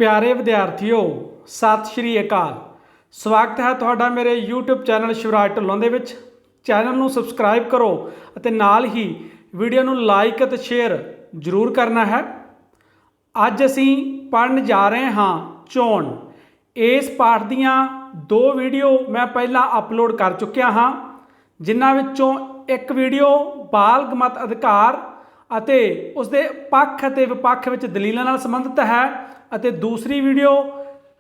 प्यारे विद्यार्थियों सत श्री अकाल। स्वागत है तुहाडा मेरे यूट्यूब चैनल शिवराज ढिल्लों दे विच। चैनल नूं सबसक्राइब करो अते नाल ही वीडियो नूं लाइक अते शेयर जरूर करना है। अज असीं पढ़न जा रहे हाँ चोण। इस पाठ दीआं दो वीडियो मैं पहलां अपलोड कर चुकिया हाँ, जिन्हां विच्चों एक वीडियो बाल मत अधिकार ਅਤੇ उसके पक्ष ਅਤੇ विपक्ष ਵਿੱਚ दलीਲਾਂ ਨਾਲ संबंधित है ਅਤੇ दूसरी वीडियो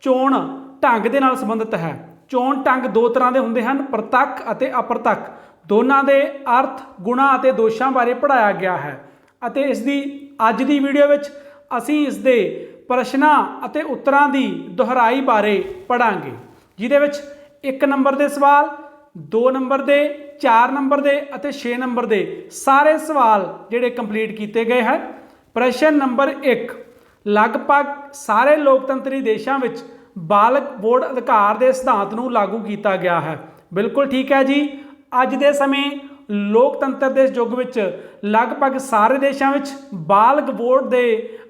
चोण ढंग ਦੇ ਨਾਲ संबंधित है। चोण ढंग दो तरह के होंगे हैं, प्रत्यक्ष ਅਤੇ अप्रत्यक्ष। दोनों के अर्थ गुणा ਅਤੇ दोषां बारे पढ़ाया गया है ਅਤੇ इस दी अज की वीडियो ਵਿੱਚ ਅਸੀਂ इस दे प्रश्नां ਅਤੇ उत्तरां की दोहराई बारे पढ़ांगे, जिहदे ਵਿੱਚ 1 नंबर के सवाल, 2 नंबर के, 4 नंबर के और 6 नंबर के सारे सवाल जिहड़े कंप्लीट किए गए हैं। प्रश्न नंबर 1, लगभग सारे लोकतंत्री देशों में बालक वोट अधिकार के सिद्धांत को लागू किया गया है। बिल्कुल ठीक है जी। अज के समय लोकतंत्र के युग में लगभग सारे देशों में बालक वोट के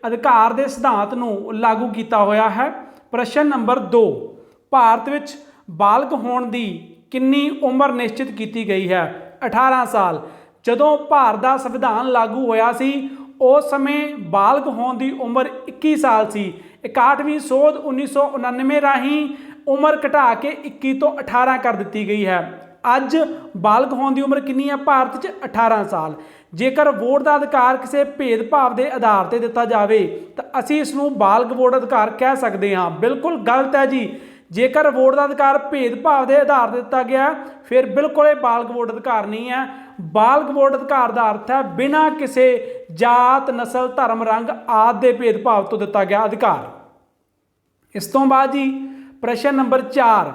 अधिकार के सिद्धांत को लागू किया होया है। प्रश्न नंबर 2, भारत में बालक होने की कितनी उम्र निश्चित की गई है? 18 साल। जदों भारत का संविधान लागू होया सी उस समय बालक होने की उम्र 21 साल सी। 61वीं सोध 1999 राही उम्र घटा के 21 तो 18 कर दी गई है। अज बालक होने की उम्र कितनी है भारत च? 18 साल। जेकर वोट का अधिकार किसी भेदभाव के आधार पर दिता जाए तो असीं इसनूं बालक वोट अधिकार कह सकते हाँ। बिल्कुल गलत है जी। जेकर वोट का अधिकार भेदभाव के आधार पर दिता गया फिर बिल्कुल ये बालक वोट अधिकार नहीं है। बालक वोट अधिकार का अर्थ है बिना किसी जात, नस्ल, धर्म, रंग आदि के भेदभाव तो दिता गया अधिकार। इस तो बाद जी प्रश्न नंबर 4,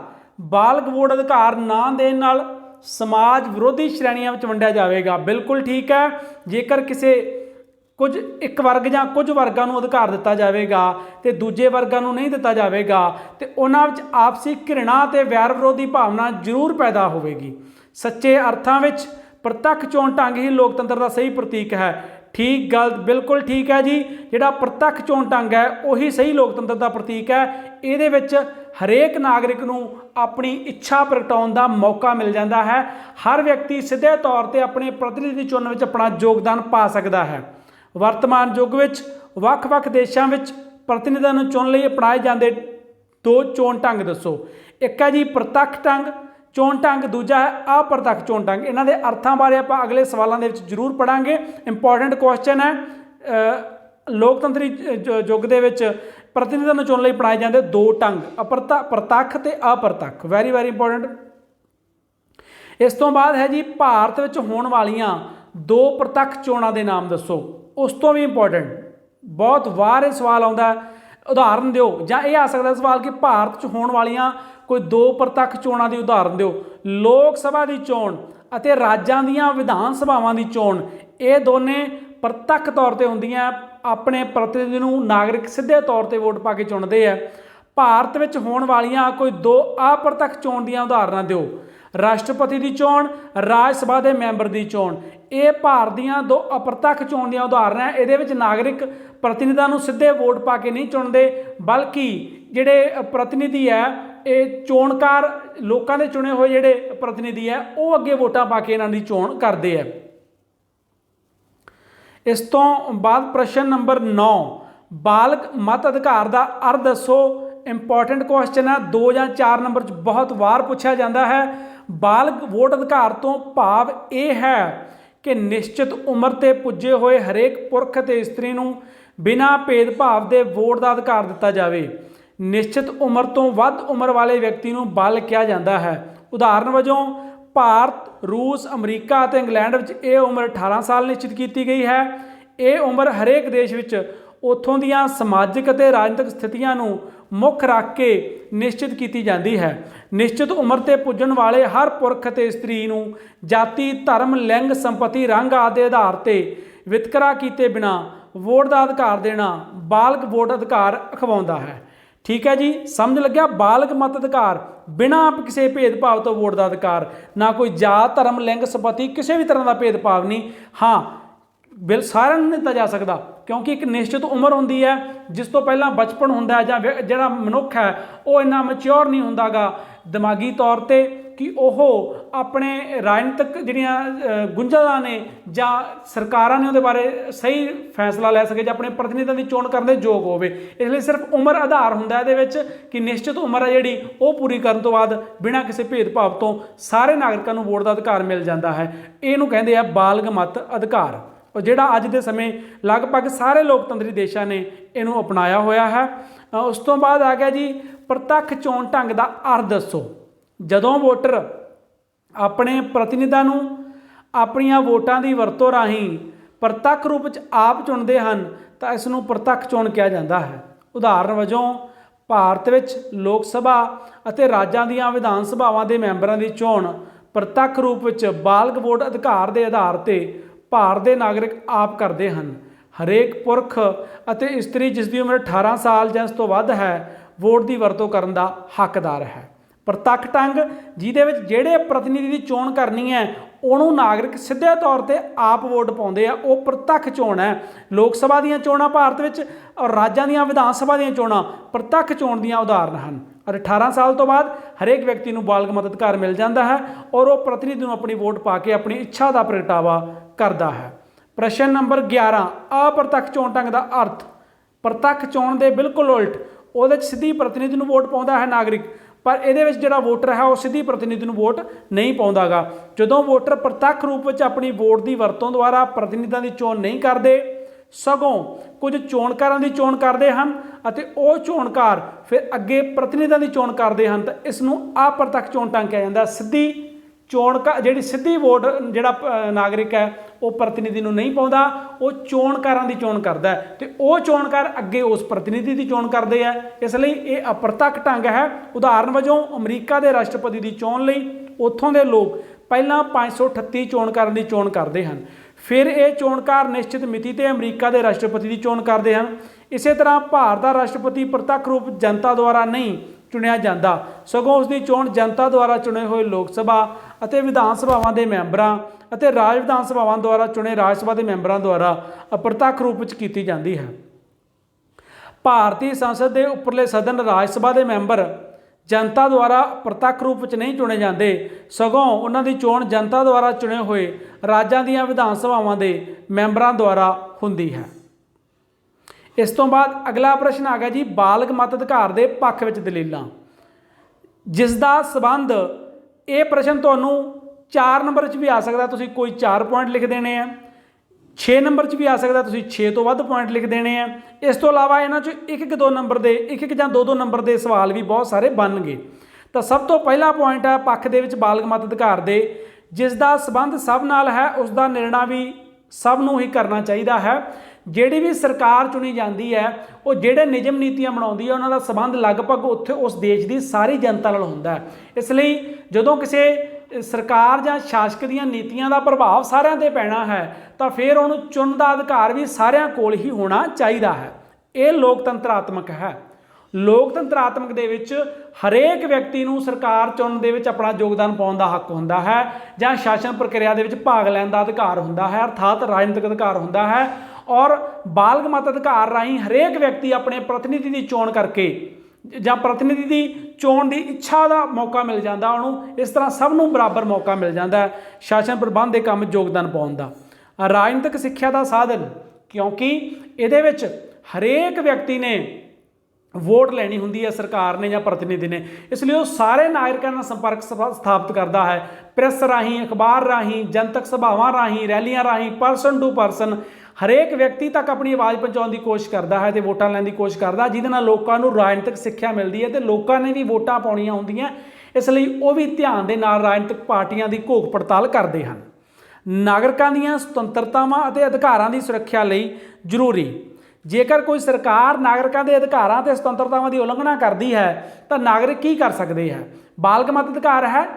बालक वोट अधिकार ना देने नाल समाज विरोधी श्रेणियां में वंडिया जाएगा। बिल्कुल ठीक है। जेकर किसी कुछ एक वर्ग या कुछ वर्गों को अधिकार दिता जाएगा तो दूजे वर्गों को नहीं दिता जाएगा तो उन्हां विच आपसी घृणा ते वैर विरोधी भावना जरूर पैदा होगी। सच्चे अर्थां विच प्रत्यक्ष चोण ढंग ही लोकतंत्र का सही प्रतीक है। ठीक गलत? बिल्कुल ठीक है जी। जिहड़ा प्रत्यक्ष चोण ढंग है उही सही लोकतंत्र का प्रतीक है। इहदे विच हरेक नागरिक नूं अपनी इच्छा प्रगटाउण का मौका मिल जाता है। हर व्यक्ति सीधे तौर पर अपने प्रतिनिधि चुनण विच अपना योगदान पा सकता है। वर्तमान युग विच वख-वख देशों में प्रतिनिधियों को चुन लई अपनाए जाते दो चोण ढंग दसो। एक है जी प्रत्यक्ष ढंग चोण ढंग, दूजा है अप्रत्यक्ष चोण ढंग। इन्हां दे अर्थां बारे आपां अगले सवालों के जरूर पढ़ांगे। इंपॉर्टेंट क्वेश्चन है। लोकतंत्री युग दे विच प्रतिनिधियों को चुन लई अपनाए जाते दो ढंग, प्रत्यक्ष ते अप्रत्यक्ष। Very very important. इस तो बाद है जी भारत विच होण वालियां दो प्रत्यक्ष चोणां दे नाम दसो। उस तो भी इंपॉर्टेंट बहुत वार सवाल आता है, उदाहरण दो। जां यह आ सकता सवाल कि भारत च होने वालियां कोई दो प्रत्यक्ष चोणां की उदाहरण दो। लोक सभा की चोण अते राज्यां दीयां विधान सभावां की चोण, ये दोने प्रत्यक्ष तौर पर होंदियां। अपने प्रतिनिधि नूं नागरिक सीधे तौर पर वोट पा के चुनते हैं। भारत में होने वालियां कोई दो अप्रत्यक्ष चोण दीयां उदाहरण दो। राष्ट्रपति की चोण, राज सभा के मैंबर की चोण, ये भारत दीयां दो अप्रत्यक्ष चोण दीयां उदाहरण है। ये नागरिक प्रतिनिधियों को सीधे वोट पा के नहीं चुनते, बल्कि जिहड़े प्रतिनिधि है ये चोणकार लोगों के चुने हुए जिहड़े प्रतिनिधि है वो अगे वोटां पा के इन्हां दी चोण करते हैं। इस तो बाद प्रश्न नंबर 9, बालक मत अधिकार का अर्थ दसो। इंपॉर्टेंट क्वेश्चन है। 2 या 4 नंबर बहुत वार पूछा जाता है। बालक वोट अधिकार तो भाव यह है कि निश्चित उम्र ते पुजे हुए हरेक पुरख ते इस्त्री नूं बिना भेदभाव के वोट का अधिकार दिता जाए। निश्चित उम्र तो वध उम्र वाले व्यक्ति नूं बालक कहा जाता है। उदाहरण वजों भारत, रूस, अमरीका और इंग्लैंड में यह उम्र 18 साल निश्चित की गई है। ये उम्र हरेक देश में उत्थों दीयां समाजिक और राजनीतिक स्थितियां नूं मुख रख के निश्चित की जाती है। निश्चित उम्र ते पुजन वाले हर पुरख ते स्त्री नूं जाति, धर्म, लिंग, संपत्ति, रंग आदि आधार पर वितकरा किए बिना वोट का अधिकार देना बालक वोट अधिकार अखवाउंदा है। ठीक है जी, समझ लग्या? बालक मत अधिकार बिना किसी भेदभाव तो वोट का अधिकार, ना कोई जात, धर्म, लिंग, संपत्ति, किसी भी तरह का भेदभाव नहीं। हाँ बिल सारिਆਂ ਨੂੰ नहीं दिता जा सकता, क्योंकि एक निश्चित उम्र होंदी है जिस तो पहला बचपन होंदा है, जां जिहड़ा मनुख है वो इन्ना मैच्योर नहीं होंदा गा दिमागी तौर ते कि वह अपने राजनीतिक जिहड़ियां गुंजां ने जां सरकारां ने उहदे बारे सही फैसला लै सके जां अपने प्रतिनिधियों की चोण करने दे योग होवे। इसलिए सिर्फ उम्र आधार हुंदा इहदे विच कि निश्चित उम्र है जिहड़ी वो पूरी करन तो बाद बिना किसी भेदभाव तो सारे नागरिकां नूं वोट दा अधिकार मिल जाता है। इहनूं कहंदे आ बालग मत अधिकार, और जिहड़ा अज दे समय लगभग सारे लोकतंत्री देशां ने इहनूं अपनाया होया है। उस तो बाद आ गया जी प्रत्यक्ष चोण ढंग दा अर्थ दसो। जदों वोटर अपने प्रतिनिधियों नूं अपनियां वोटां दी वरतों राहीं प्रत्यक्ष रूप च आप चुनते हैं तो इसनूं प्रत्यक्ष चोण कहा जाता है। उदाहरण वजों भारत विच लोक सभा अते राज्यां दीआं विधान सभावां दे मैंबरां दी चोण प्रत्यक्ष रूप विच बालग वोट अधिकार के आधार ते भारत के नागरिक आप करते हैं। हरेक पुरख अते इस्त्री जिसकी उम्र 18 साल जां इस तो वध है वोट की वरतों करन दा हकदार है। प्रत्यक्ष ढंग जिहदे विच जिहड़े प्रतिनिधि की चोण करनी है उहनूं नागरिक सीधे तौर पर आप वोट पाउंदे आ, वो प्रत्यक्ष चोण है। लोक सभा दीआं चोणां भारत विच और राज्यां दीआं विधान सभा दीआं चोणां प्रत्यक्ष चोण दीआं उदाहरण हैं। और 18 साल तो बाद हरेक व्यक्ति को बालग मत अधिकार मिल जाता है और वह प्रतिनिधि को अपनी वोट पा के अपनी इच्छा का प्रगटावा करता है। प्रश्न नंबर 11 अप्रत्यक्ष चोण ढंग का अर्थ। प्रत्यक्ष चोण के बिल्कुल उल्ट वो सीधी प्रतिनिधि को वोट पाउंदा है नागरिक, पर ये जोड़ा वोटर है वह सीधी प्रतिनिधि वोट नहीं पाउंदा गा। जदों वोटर प्रत्यक्ष रूप में अपनी वोट की वरतों द्वारा प्रतिनिधियों की चोण नहीं करते सगों कुछ चोणकारां की चोण करते हैं अते वो चोणकार फिर अगे प्रतिनिधियों की चोण करते हैं, तो इसनूं अप्रत्यक्ष चोण ढंग कहा जाता है। सीधी चोण का जिहड़ी सीधी वोट जिहड़ा नागरिक है वो प्रतिनिधि नूं नहीं पाउंदा, वो चोणकारां की चोण करता है तो वो चोणकार अगे उस प्रतिनिधि की चोण करते हैं। इसलिए ये अप्रत्यक्ष ढंग है। उदाहरण वजों अमरीका के राष्ट्रपति की चोण लई उत्थों के लोग पहलां 538 चोणकारां की चोण करते हैं, फिर ये चोणकार निश्चित मिति ते अमरीका के राष्ट्रपति की चोण करते हैं। इस तरह भारत का राष्ट्रपति प्रत्यक्ष रूप जनता द्वारा नहीं चुनिया जाता, सगों उसकी चोण जनता द्वारा चुने हुए लोक सभा अते विधान सभावां दे मैंबरां अते राज विधान सभावां द्वारा चुने राज सभा के मैंबरां द्वारा अप्रत्यक्ष रूप च कीती जाती है। भारतीय संसद के उपरले सदन राज सभा के मैंबर जनता द्वारा प्रत्यक्ष रूप च नहीं चुने जाते, सगों उन्हां दी चोण जनता द्वारा चुने हुए राज्यां दीआं विधान सभावां दे मैंबरां द्वारा हुंदी है। इस तो बाद अगला प्रश्न आ गया जी बालग मत अधिकार के पक्ष विच दलीलां, जिसका संबंध ये प्रश्न तुहानूं 4 नंबर च भी आ सकता, तुसीं कोई 4 पॉइंट लिख देने हैं, 6 नंबर च भी आ सकता, तुसीं 6 तो वध पॉइंट लिख देने हैं। इस तो इलावा इन्हां चों 1-2 नंबर के 1 जां 2-2 नंबर के सवाल भी बहुत सारे बनणगे। तो सब तो पहला पॉइंट है पक्ष दे विच बालग मत अधिकार दे, जिसका संबंध सब नाल है उसका निर्णय भी सब नूं ही करना चाहिए है। जिहड़ी भी सरकार चुनी जाती है वो जिहड़े नियम नीतियां बनाउंदी है उन्हां दा संबंध लगभग उत्थे उस देश की सारी जनता नाल हुंदा है। इसलिए जदों किसी सरकार जां शासक दीआं नीतियां दा प्रभाव सारिਆਂ ते पैना है तो फिर उहनूं चुनण दा अधिकार भी सारिਆਂ कोल ही होना चाहिए है। ये लोकतंत्रात्मक है। लोकतंत्रात्मक दे विच हरेक व्यक्ति नूं सरकार चुनण दे विच अपना योगदान पाउण दा हक हुंदा है जां शासन प्रक्रिया दे विच भाग लैण दा अधिकार हुंदा है, अर्थात राजनीतिक अधिकार हुंदा है। और बालग मत अधिकार राहीं हरेक व्यक्ति अपने प्रतिनिधि की चोण करके जां प्रतिनिधि की चोण की इच्छा का मौका मिल जाता उन्होंने। इस तरह सब नूं बराबर मौका मिल जाता है शासन प्रबंध के काम योगदान पाउण दा। राजनीतिक सिक्ख्या का साधन, क्योंकि इहदे विच हरेक व्यक्ति ने वोट लैनी हुंदी है सरकार ने या प्रतिनिधि ने, इसलिए वो सारे नागरिकों नाल संपर्क स्थापित करता है। प्रेस राहीं, अखबार राहीं, जनतक सभावां राहीं, रैलियां राहीं, परसन टू परसन हरेक व्यक्ति तक अपनी आवाज़ पहुँचाने की कोशिश करता है तो वोटां लैण की कोशिश करता, जिहदे नाल लोकां नूं राजनीतिक सिक्ख्या मिलती है तो लोगों ने भी वोटां पाउणियां हुंदियां। इसलिए वो भी ध्यान दे नाल राजनीतिक पार्टियां की घोख पड़ताल करते हैं। नागरिकां दीआं सुतंत्रतावां अते अधिकारां की सुरक्षा लई जरूरी, जेकर कोई सरकार नागरिकों के अधिकारों ते सुतंत्रतावां की उलंघना करती है तो नागरिक की कर सकते हैं। बालग मत अधिकार है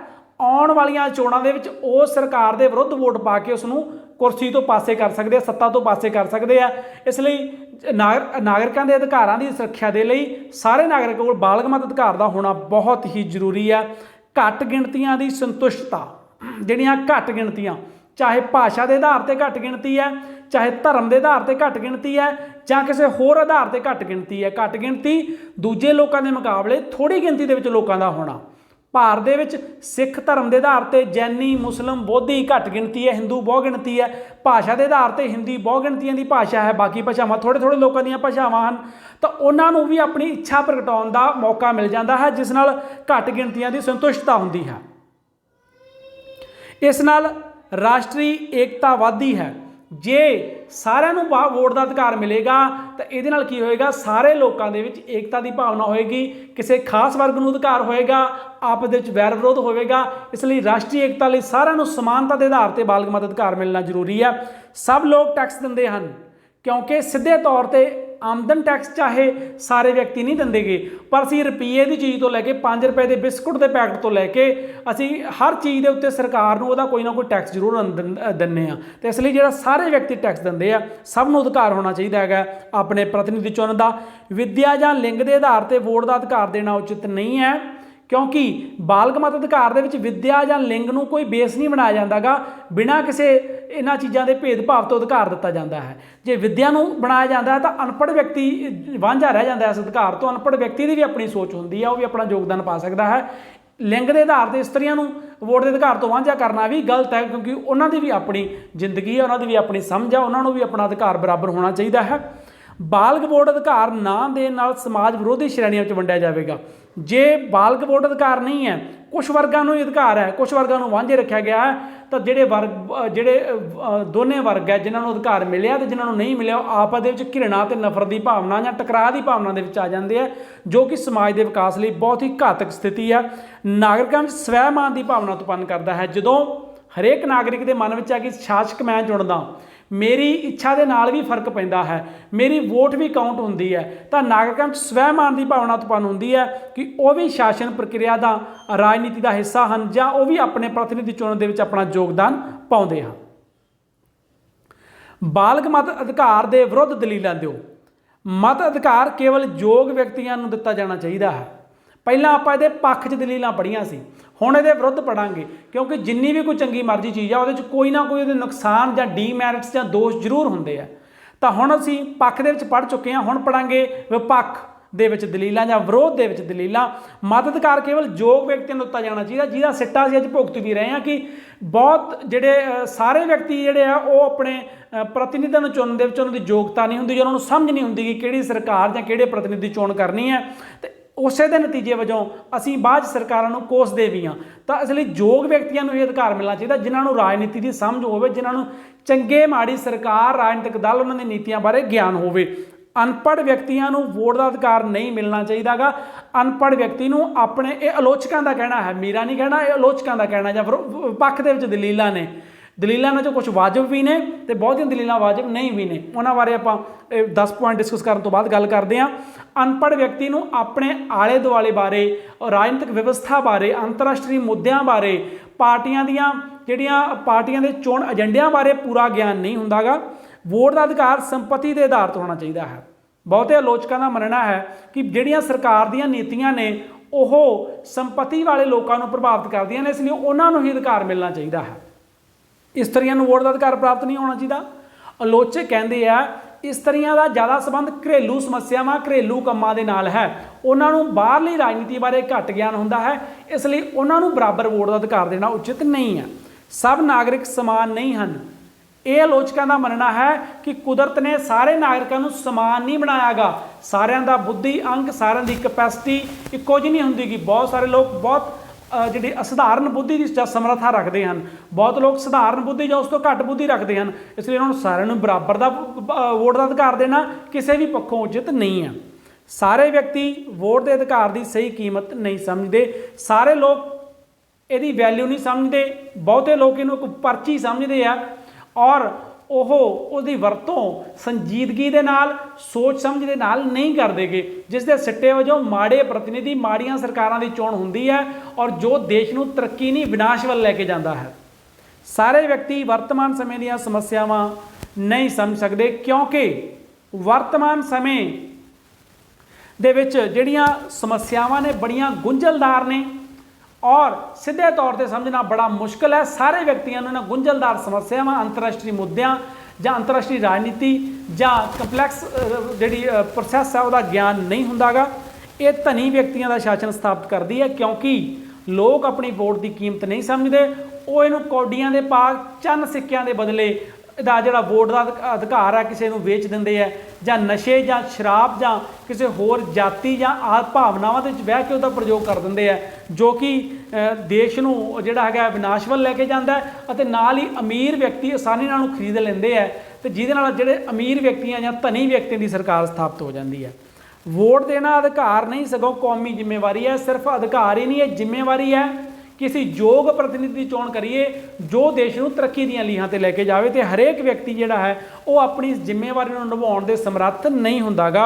आउण वालियां चोणां दे विच उस सरकार के विरुद्ध वोट पा के उसनूं कुर्सी तो पासे कर सकते हैं, सत्ता तो पासे कर सकते हैं। इसलिए नागरिकों के अधिकारों की सुरक्षा के लिए सारे नागरिकों को बालग मत अधिकार का होना बहुत ही जरूरी है। घट गिणतियां की संतुष्टता, जिहड़ियां घट गिणतियां चाहे भाषा के आधार पर घट गिणती है, चाहे धर्म के आधार पर घट गिणती है, ਜਾਂ ਕਿਸੇ ਹੋਰ आधार पर घट गिणती है। घट गिणती दूजे लोगों के मुकाबले थोड़ी गिणती के लोगों का होना। ਭਾਰਤ ਦੇ ਵਿੱਚ ਸਿੱਖ ਧਰਮ ਦੇ ਆਧਾਰ ਤੇ ਜੈਨੀ, ਮੁਸਲਿਮ, ਬੋਧੀ ਘੱਟ ਗਿਣਤੀ ਹੈ, ਹਿੰਦੂ ਬਹੁ ਗਿਣਤੀ ਹੈ। ਭਾਸ਼ਾ ਦੇ ਆਧਾਰ ਤੇ ਹਿੰਦੀ ਬਹੁ ਗਿਣਤੀਆਂ ਦੀ ਭਾਸ਼ਾ ਹੈ, ਬਾਕੀ ਭਾਸ਼ਾਵਾਂ ਥੋੜ੍ਹੇ ਥੋੜ੍ਹੇ ਲੋਕਾਂ ਦੀਆਂ ਭਾਸ਼ਾਵਾਂ ਹਨ। ਤਾਂ ਉਹਨਾਂ ਨੂੰ ਵੀ ਆਪਣੀ ਇੱਛਾ ਪ੍ਰਗਟਾਉਣ ਦਾ ਮੌਕਾ ਮਿਲ ਜਾਂਦਾ ਹੈ, ਜਿਸ ਨਾਲ ਘੱਟ ਗਿਣਤੀਆਂ ਦੀ ਸੰਤੁਸ਼ਟਤਾ ਹੁੰਦੀ ਹੈ। ਇਸ ਨਾਲ ਰਾਸ਼ਟਰੀ ਏਕਤਾ ਵੱਧਦੀ ਹੈ। ਜੇ ਸਾਰਿਆਂ ਨੂੰ ਵੋਟ ਦਾ ਅਧਿਕਾਰ ਮਿਲੇਗਾ ਤਾਂ ਇਹਦੇ ਨਾਲ ਕੀ ਹੋਏਗਾ, ਸਾਰੇ ਲੋਕਾਂ ਦੇ ਵਿੱਚ ਏਕਤਾ ਦੀ ਭਾਵਨਾ ਹੋਏਗੀ, ਕਿਸੇ ਖਾਸ ਵਰਗ ਨੂੰ ਅਧਿਕਾਰ ਹੋਏਗਾ, ਆਪਸ ਵਿੱਚ ਵੈਰ ਵਿਰੋਧ ਹੋਵੇਗਾ। ਇਸ ਲਈ ਰਾਸ਼ਟਰੀ ਏਕਤਾ ਲਈ ਸਾਰਿਆਂ ਨੂੰ ਸਮਾਨਤਾ ਦੇ ਆਧਾਰ ਤੇ ਬਾਲਗ ਮਤ ਅਧਿਕਾਰ ਮਿਲਣਾ ਜ਼ਰੂਰੀ ਹੈ। ਸਭ ਲੋਕ ਟੈਕਸ ਦਿੰਦੇ ਹਨ, ਕਿਉਂਕਿ ਸਿੱਧੇ ਤੌਰ ਤੇ ਆਮਦਨ ਟੈਕਸ ਚਾਹੇ ਸਾਰੇ ਵਿਅਕਤੀ ਨਹੀਂ ਦਿੰਦੇ ਗੇ, ਪਰ ਅਸੀਂ ਰੁਪਈਏ ਦੀ ਚੀਜ਼ ਤੋਂ ਲੈ ਕੇ 5 ਰੁਪਏ ਦੇ ਬਿਸਕੁਟ ਦੇ ਪੈਕਟ ਤੋਂ ਲੈ ਕੇ ਅਸੀਂ ਹਰ ਚੀਜ਼ ਦੇ ਉੱਤੇ ਸਰਕਾਰ ਨੂੰ ਉਹਦਾ ਕੋਈ ਨਾ ਕੋਈ ਟੈਕਸ ਜ਼ਰੂਰ ਦਿੰਦੇ ਹਾਂ। ਅਤੇ ਇਸ ਲਈ ਜਿਹੜਾ ਸਾਰੇ ਵਿਅਕਤੀ ਟੈਕਸ ਦਿੰਦੇ ਆ, ਸਭ ਨੂੰ ਅਧਿਕਾਰ ਹੋਣਾ ਚਾਹੀਦਾ ਹੈਗਾ ਆਪਣੇ ਪ੍ਰਤੀਨਿਧੀ ਚੁਣਨ ਦਾ। ਵਿੱਦਿਆ ਜਾਂ ਲਿੰਗ ਦੇ ਆਧਾਰ 'ਤੇ ਵੋਟ ਦਾ ਅਧਿਕਾਰ ਦੇਣਾ ਉਚਿਤ ਨਹੀਂ ਹੈ, ਕਿਉਂਕਿ ਬਾਲਗ ਮਤ ਅਧਿਕਾਰ ਦੇ ਵਿੱਚ ਵਿੱਦਿਆ ਜਾਂ ਲਿੰਗ ਨੂੰ ਕੋਈ ਬੇਸ ਨਹੀਂ ਬਣਾਇਆ ਜਾਂਦਾ ਗਾ, ਬਿਨਾਂ ਕਿਸੇ ਇਹਨਾਂ ਚੀਜ਼ਾਂ ਦੇ ਭੇਦਭਾਵ ਤੋਂ ਅਧਿਕਾਰ ਦਿੱਤਾ ਜਾਂਦਾ ਹੈ। ਜੇ ਵਿੱਦਿਆ ਨੂੰ ਬਣਾਇਆ ਜਾਂਦਾ ਹੈ ਤਾਂ ਅਨਪੜ੍ਹ ਵਿਅਕਤੀ ਵਾਂਝਾ ਰਹਿ ਜਾਂਦਾ ਇਸ ਅਧਿਕਾਰ ਤੋਂ। ਅਨਪੜ੍ਹ ਵਿਅਕਤੀ ਦੀ ਵੀ ਆਪਣੀ ਸੋਚ ਹੁੰਦੀ ਹੈ, ਉਹ ਵੀ ਆਪਣਾ ਯੋਗਦਾਨ ਪਾ ਸਕਦਾ ਹੈ। ਲਿੰਗ ਦੇ ਆਧਾਰ 'ਤੇ ਇਸਤਰੀਆਂ ਨੂੰ ਵੋਟ ਦੇ ਅਧਿਕਾਰ ਤੋਂ ਵਾਂਝਾ ਕਰਨਾ ਵੀ ਗਲਤ ਹੈ, ਕਿਉਂਕਿ ਉਹਨਾਂ ਦੀ ਵੀ ਆਪਣੀ ਜ਼ਿੰਦਗੀ ਹੈ, ਉਹਨਾਂ ਦੀ ਵੀ ਆਪਣੀ ਸਮਝ ਹੈ, ਉਹਨਾਂ ਨੂੰ ਵੀ ਆਪਣਾ ਅਧਿਕਾਰ ਬਰਾਬਰ ਹੋਣਾ ਚਾਹੀਦਾ ਹੈ। ਬਾਲਗ ਵੋਟ ਅਧਿਕਾਰ ਨਾ ਦੇਣ ਨਾਲ ਸਮਾਜ ਵਿਰੋਧੀ ਸ਼੍ਰੇਣੀਆਂ ਵਿੱਚ ਵੰਡਿਆ ਜਾਵੇਗਾ। ਜੇ ਬਾਲਗ ਵੋਟ ਅਧਿਕਾਰ ਨਹੀਂ ਹੈ, ਕੁਛ ਵਰਗਾਂ ਨੂੰ ਹੀ ਅਧਿਕਾਰ ਹੈ, ਕੁਛ ਵਰਗਾਂ ਨੂੰ ਵਾਂਝੇ ਰੱਖਿਆ ਗਿਆ ਹੈ, ਤਾਂ ਜਿਹੜੇ ਦੋਨੇ ਵਰਗ ਹੈ ਜਿਨ੍ਹਾਂ ਨੂੰ ਅਧਿਕਾਰ ਮਿਲਿਆ ਅਤੇ ਜਿਨ੍ਹਾਂ ਨੂੰ ਨਹੀਂ ਮਿਲਿਆ, ਉਹ ਆਪਸ ਦੇ ਵਿੱਚ ਘਿਰਣਾ ਅਤੇ ਨਫ਼ਰਤ ਦੀ ਭਾਵਨਾ ਜਾਂ ਟਕਰਾਅ ਦੀ ਭਾਵਨਾ ਦੇ ਵਿੱਚ ਆ ਜਾਂਦੇ ਆ, ਜੋ ਕਿ ਸਮਾਜ ਦੇ ਵਿਕਾਸ ਲਈ ਬਹੁਤ ਹੀ ਘਾਤਕ ਸਥਿਤੀ ਹੈ। ਨਾਗਰਿਕਾਂ ਵਿੱਚ ਸਵੈਮਾਨ ਦੀ ਭਾਵਨਾ ਉਤਪੰਨ ਕਰਦਾ ਹੈ। ਜਦੋਂ ਹਰੇਕ ਨਾਗਰਿਕ ਦੇ ਮਨ ਵਿੱਚ ਹੈ ਕਿ ਸ਼ਾਸਕ ਮੈਂ ਚੁਣਦਾ, ਮੇਰੀ ਇੱਛਾ ਦੇ ਨਾਲ ਵੀ ਫਰਕ ਪੈਂਦਾ ਹੈ, ਮੇਰੀ ਵੋਟ ਵੀ ਕਾਊਂਟ ਹੁੰਦੀ ਹੈ, ਤਾਂ ਨਾਗਰਿਕਾਂ ਵਿੱਚ ਸਵੈਮਾਨ ਦੀ ਭਾਵਨਾ ਉਤਪੰਨ ਹੁੰਦੀ ਹੈ ਕਿ ਉਹ ਵੀ ਸ਼ਾਸਨ ਪ੍ਰਕਿਰਿਆ ਦਾ, ਰਾਜਨੀਤੀ ਦਾ ਹਿੱਸਾ ਹਨ, ਜਾਂ ਉਹ ਵੀ ਆਪਣੇ ਪ੍ਰਤੀਨਿਧੀ ਚੁਣਨ ਦੇ ਵਿੱਚ ਆਪਣਾ ਯੋਗਦਾਨ ਪਾਉਂਦੇ ਹਨ। ਬਾਲਗ ਮਤ ਅਧਿਕਾਰ ਦੇ ਵਿਰੁੱਧ ਦਲੀਲਾਂ ਦਿਓ। ਮਤ ਅਧਿਕਾਰ ਕੇਵਲ ਯੋਗ ਵਿਅਕਤੀਆਂ ਨੂੰ ਦਿੱਤਾ ਜਾਣਾ ਚਾਹੀਦਾ ਹੈ। ਪਹਿਲਾਂ ਆਪਾਂ ਇਹਦੇ ਪੱਖ 'ਚ ਦਲੀਲਾਂ ਪੜ੍ਹੀਆਂ ਸੀ, ਹੁਣ ਇਹਦੇ ਵਿਰੁੱਧ ਪੜਾਂਗੇ, ਕਿਉਂਕਿ ਜਿੰਨੀ ਵੀ ਕੋਈ ਚੰਗੀ ਮਰਜ਼ੀ ਚੀਜ਼ ਆ ਉਹਦੇ 'ਚ ਕੋਈ ਨਾ ਕੋਈ ਉਹਦੇ ਨੁਕਸਾਨ ਜਾਂ ਡੀਮੈਰਿਟਸ ਜਾਂ ਦੋਸ਼ ਜ਼ਰੂਰ ਹੁੰਦੇ ਆ। ਤਾਂ ਹੁਣ ਅਸੀਂ ਪੱਖ ਦੇ ਵਿੱਚ ਪੜ੍ਹ ਚੁੱਕੇ ਹਾਂ, ਹੁਣ ਪੜਾਂਗੇ ਵਿਪੱਖ ਦੇ ਵਿੱਚ ਦਲੀਲਾਂ ਜਾਂ ਵਿਰੋਧ ਦੇ ਵਿੱਚ ਦਲੀਲਾਂ। ਮਤ ਅਧਿਕਾਰ ਕੇਵਲ ਯੋਗ ਵਿਅਕਤੀਆਂ ਨੂੰ ਦਿੱਤਾ ਜਾਣਾ ਚਾਹੀਦਾ, ਜਿਹਦਾ ਸਿੱਟਾ ਅਸੀਂ ਅੱਜ ਭੁਗਤ ਵੀ ਰਹੇ ਹਾਂ ਕਿ ਬਹੁਤ ਜਿਹੜੇ ਸਾਰੇ ਵਿਅਕਤੀ ਜਿਹੜੇ ਆ ਉਹ ਆਪਣੇ ਪ੍ਰਤੀਨਿਧਾਂ ਨੂੰ ਚੁਣਨ ਦੇ ਵਿੱਚ ਉਹਨਾਂ ਦੀ ਯੋਗਤਾ ਨਹੀਂ ਹੁੰਦੀ, ਜਾਂ ਉਹਨਾਂ ਨੂੰ ਸਮਝ ਨਹੀਂ ਹੁੰਦੀ ਕਿ ਕਿਹੜੀ ਸਰਕਾਰ ਜਾਂ ਕਿਹੜੇ ਪ੍ਰਤੀਨਿਧੀ ਚੋਣ ਕਰਨੀ ਹੈ। ਅਤੇ ਉਸੇ ਦੇ ਨਤੀਜੇ ਵਜੋਂ ਅਸੀਂ ਬਾਅਦ ਸਰਕਾਰਾਂ ਨੂੰ ਕੋਸਦੇ ਵੀ ਹਾਂ। ਤਾਂ ਇਸ ਲਈ ਯੋਗ ਵਿਅਕਤੀਆਂ ਨੂੰ ਇਹ ਅਧਿਕਾਰ ਮਿਲਣਾ ਚਾਹੀਦਾ, ਜਿਨ੍ਹਾਂ ਨੂੰ ਰਾਜਨੀਤੀ ਦੀ ਸਮਝ ਹੋਵੇ, ਜਿਨ੍ਹਾਂ ਨੂੰ ਚੰਗੇ ਮਾੜੀ ਸਰਕਾਰ, ਰਾਜਨੀਤਿਕ ਦਲ, ਉਹਨਾਂ ਦੀ ਨੀਤੀਆਂ ਬਾਰੇ ਗਿਆਨ ਹੋਵੇ। ਅਨਪੜ੍ਹ ਵਿਅਕਤੀਆਂ ਨੂੰ ਵੋਟ ਦਾ ਅਧਿਕਾਰ ਨਹੀਂ ਮਿਲਣਾ ਚਾਹੀਦਾ ਗਾ। ਅਨਪੜ੍ਹ ਵਿਅਕਤੀ ਨੂੰ ਆਪਣੇ, ਇਹ ਆਲੋਚਕਾਂ ਦਾ ਕਹਿਣਾ ਹੈ, ਮੇਰਾ ਨਹੀਂ ਕਹਿਣਾ, ਇਹ ਆਲੋਚਕਾਂ ਦਾ ਕਹਿਣਾ, ਜਾਂ ਪੱਖ ਦੇ ਵਿੱਚ ਦਲੀਲਾਂ ਨੇ। ਦਲੀਲਾਂ ਨਾਲ 'ਚੋਂ ਕੁਛ ਵਾਜਬ ਵੀ ਨੇ ਅਤੇ ਬਹੁਤੀਆਂ ਦਲੀਲਾਂ ਵਾਜਬ ਨਹੀਂ ਵੀ ਨੇ। ਉਹਨਾਂ ਬਾਰੇ ਆਪਾਂ 10 ਪੁਆਇੰਟ ਡਿਸਕਸ ਕਰਨ ਤੋਂ ਬਾਅਦ ਗੱਲ ਕਰਦੇ ਹਾਂ। ਅਨਪੜ੍ਹ ਵਿਅਕਤੀ ਨੂੰ ਆਪਣੇ ਆਲੇ ਦੁਆਲੇ ਬਾਰੇ, ਰਾਜਨੀਤਿਕ ਵਿਵਸਥਾ ਬਾਰੇ, ਅੰਤਰਰਾਸ਼ਟਰੀ ਮੁੱਦਿਆਂ ਬਾਰੇ, ਪਾਰਟੀਆਂ ਦੇ ਚੋਣ ਏਜੰਡਿਆਂ ਬਾਰੇ ਪੂਰਾ ਗਿਆਨ ਨਹੀਂ ਹੁੰਦਾ ਗਾ। ਵੋਟ ਦਾ ਅਧਿਕਾਰ ਸੰਪਤੀ ਦੇ ਆਧਾਰ 'ਤੇ ਹੋਣਾ ਚਾਹੀਦਾ ਹੈ। ਬਹੁਤੇ ਆਲੋਚਕਾਂ ਦਾ ਮੰਨਣਾ ਹੈ ਕਿ ਜਿਹੜੀਆਂ ਸਰਕਾਰ ਦੀਆਂ ਨੀਤੀਆਂ ਨੇ ਉਹ ਸੰਪਤੀ ਵਾਲੇ ਲੋਕਾਂ ਨੂੰ ਪ੍ਰਭਾਵਿਤ ਕਰਦੀਆਂ ਨੇ, ਇਸ ਲਈ ਉਹਨਾਂ ਨੂੰ ਹੀ ਅਧਿਕਾਰ ਮਿਲਣਾ ਚਾਹੀਦਾ ਹੈ। ਇਸਤਰੀਆਂ ਨੂੰ ਵੋਟ ਦਾ ਅਧਿਕਾਰ ਪ੍ਰਾਪਤ ਨਹੀਂ ਹੋਣਾ ਚਾਹੀਦਾ। ਆਲੋਚਕ ਕਹਿੰਦੇ ਆ ਇਸਤਰੀਆਂ ਦਾ ਜ਼ਿਆਦਾ ਸੰਬੰਧ ਘਰੇਲੂ ਸਮੱਸਿਆਵਾਂ, ਘਰੇਲੂ ਕੰਮਾਂ ਦੇ ਨਾਲ ਹੈ। ਉਹਨਾਂ ਨੂੰ ਬਾਹਰਲੀ ਰਾਜਨੀਤੀ ਬਾਰੇ ਘੱਟ ਗਿਆਨ ਹੁੰਦਾ ਹੈ, ਇਸ ਲਈ ਉਹਨਾਂ ਨੂੰ ਬਰਾਬਰ ਵੋਟ ਦਾ ਅਧਿਕਾਰ ਦੇਣਾ ਉਚਿਤ ਨਹੀਂ ਹੈ। ਸਭ ਨਾਗਰਿਕ ਸਮਾਨ ਨਹੀਂ ਹਨ। ਇਹ ਆਲੋਚਕਾਂ ਦਾ ਮੰਨਣਾ ਹੈ ਕਿ ਕੁਦਰਤ ਨੇ ਸਾਰੇ ਨਾਗਰਿਕਾਂ ਨੂੰ ਸਮਾਨ ਨਹੀਂ ਬਣਾਇਆ ਗਾ। ਸਾਰਿਆਂ ਦਾ ਬੁੱਧੀ ਅੰਕ, ਸਾਰਿਆਂ ਦੀ ਕਪੈਸਿਟੀ ਇੱਕੋ ਜਿਹੀ ਨਹੀਂ ਹੁੰਦੀ ਗੀ। ਬਹੁਤ ਸਾਰੇ ਲੋਕ ਬਹੁਤ ਜਿਹੜੀ ਅਸਧਾਰਨ ਬੁੱਧੀ ਦੀ ਸਮਰੱਥਾ ਰੱਖਦੇ ਹਨ, ਬਹੁਤ ਲੋਕ ਸਧਾਰਨ ਬੁੱਧੀ ਜਾਂ ਉਸ ਤੋਂ ਘੱਟ ਬੁੱਧੀ ਰੱਖਦੇ ਹਨ। ਇਸ ਲਈ ਉਹਨਾਂ ਨੂੰ ਸਾਰਿਆਂ ਨੂੰ ਬਰਾਬਰ ਦਾ ਵੋਟ ਦਾ ਅਧਿਕਾਰ ਦੇਣਾ ਕਿਸੇ ਵੀ ਪੱਖੋਂ ਉਚਿਤ ਨਹੀਂ ਹੈ। ਸਾਰੇ ਵਿਅਕਤੀ ਵੋਟ ਦੇ ਅਧਿਕਾਰ ਦੀ ਸਹੀ ਕੀਮਤ ਨਹੀਂ ਸਮਝਦੇ। ਸਾਰੇ ਲੋਕ ਇਹਦੀ ਵੈਲਿਊ ਨਹੀਂ ਸਮਝਦੇ। ਬਹੁਤੇ ਲੋਕ ਇਹਨੂੰ ਇੱਕ ਪਰਚੀ ਸਮਝਦੇ ਆ ਔਰ ਉਹਦੀ ਵਰਤੋਂ ਸੰਜੀਦਗੀ ਦੇ ਨਾਲ, ਸੋਚ ਸਮਝ ਦੇ ਨਾਲ ਨਹੀਂ ਕਰਦੇਗੇ, ਜਿਸ ਦੇ ਸਿੱਟੇ ਵਜੋਂ ਮਾੜੇ ਪ੍ਰਤੀਨਿਧੀ, ਮਾੜੀਆਂ ਸਰਕਾਰਾਂ ਦੀ ਚੋਣ ਹੁੰਦੀ ਹੈ ਔਰ ਜੋ ਦੇਸ਼ ਨੂੰ ਤਰੱਕੀ ਨਹੀਂ ਵਿਨਾਸ਼ ਵੱਲ ਲੈ ਕੇ ਜਾਂਦਾ ਹੈ। ਸਾਰੇ ਵਿਅਕਤੀ ਵਰਤਮਾਨ ਸਮੇਂ ਦੀਆਂ ਸਮੱਸਿਆਵਾਂ ਨਹੀਂ ਸਮਝ ਸਕਦੇ, ਕਿਉਂਕਿ ਵਰਤਮਾਨ ਸਮੇਂ ਦੇ ਵਿੱਚ ਜਿਹੜੀਆਂ ਸਮੱਸਿਆਵਾਂ ਨੇ ਬੜੀਆਂ ਗੁੰਝਲਦਾਰ ਨੇ और सीधे तौर पर समझना बड़ा मुश्किल है। सारे व्यक्तियों ने गुंझलदार समस्यावां, अंतरराष्ट्रीय मुद्दों ਜਾਂ अंतरराष्ट्रीय राजनीति ਜਾਂ ਕੰਪਲੈਕਸ ਜਿਹੜੀ ਪ੍ਰੋਸੈਸ ਹੈ ਉਹਦਾ ਗਿਆਨ ਨਹੀਂ ਹੁੰਦਾ ਗਾ। ਇਹ ਧਨੀ ਵਿਅਕਤੀਆਂ ਦਾ ਸ਼ਾਸਨ ਸਥਾਪਿਤ ਕਰਦੀ ਹੈ, ਕਿਉਂਕਿ ਲੋਕ ਆਪਣੀ ਵੋਟ ਦੀ ਕੀਮਤ ਨਹੀਂ ਸਮਝਦੇ। ਉਹ ਇਹਨੂੰ ਕੌਡੀਆਂ ਦੇ ਭਾਅ, ਚੰਨ ਸਿੱਕਿਆਂ ਦੇ ਬਦਲੇ ਦਾ ਜਿਹੜਾ ਵੋਟ ਦਾ ਅਧਿਕਾਰ ਹੈ ਕਿਸੇ ਨੂੰ ਵੇਚ ਦਿੰਦੇ ਹੈ, ਜਾਂ ਨਸ਼ੇ ਜਾਂ ਸ਼ਰਾਬ ਜਾਂ ਕਿਸੇ ਹੋਰ ਜਾਤੀ ਜਾਂ ਭਾਵਨਾਵਾਂ ਦੇ ਵਿੱਚ ਬਹਿ ਕੇ ਉਹਦਾ ਪ੍ਰਯੋਗ ਕਰ ਦਿੰਦੇ ਹੈ, ਜੋ ਕਿ ਦੇਸ਼ ਨੂੰ ਜਿਹੜਾ ਹੈਗਾ ਵਿਨਾਸ਼ ਵੱਲ ਲੈ ਕੇ ਜਾਂਦਾ ਹੈ। ਅਤੇ ਨਾਲ ਹੀ ਅਮੀਰ ਵਿਅਕਤੀ ਆਸਾਨੀ ਨਾਲ ਉਹਨੂੰ ਖਰੀਦ ਲੈਂਦੇ ਹੈ, ਤੇ ਜਿਹਦੇ ਨਾਲ ਜਿਹੜੇ ਅਮੀਰ ਵਿਅਕਤੀਆਂ ਜਾਂ ਧਨੀ ਵਿਅਕਤੀਆਂ ਦੀ ਸਰਕਾਰ ਸਥਾਪਿਤ ਹੋ ਜਾਂਦੀ ਹੈ। ਵੋਟ ਦੇਣਾ ਅਧਿਕਾਰ ਨਹੀਂ ਸਗੋਂ ਕੌਮੀ ਜ਼ਿੰਮੇਵਾਰੀ ਹੈ। ਸਿਰਫ ਅਧਿਕਾਰ ਹੀ ਨਹੀਂ, ਇਹ ਜ਼ਿੰਮੇਵਾਰੀ ਹੈ कि असीं योग प्रतिनिधि की चोण करिए जो देश को तरक्की दी लीहां ते लैके जाए। तो हरेक व्यक्ति जिहड़ा है वो अपनी जिम्मेवारी नूं निभाउण दे समर्थ नहीं हुंदागा।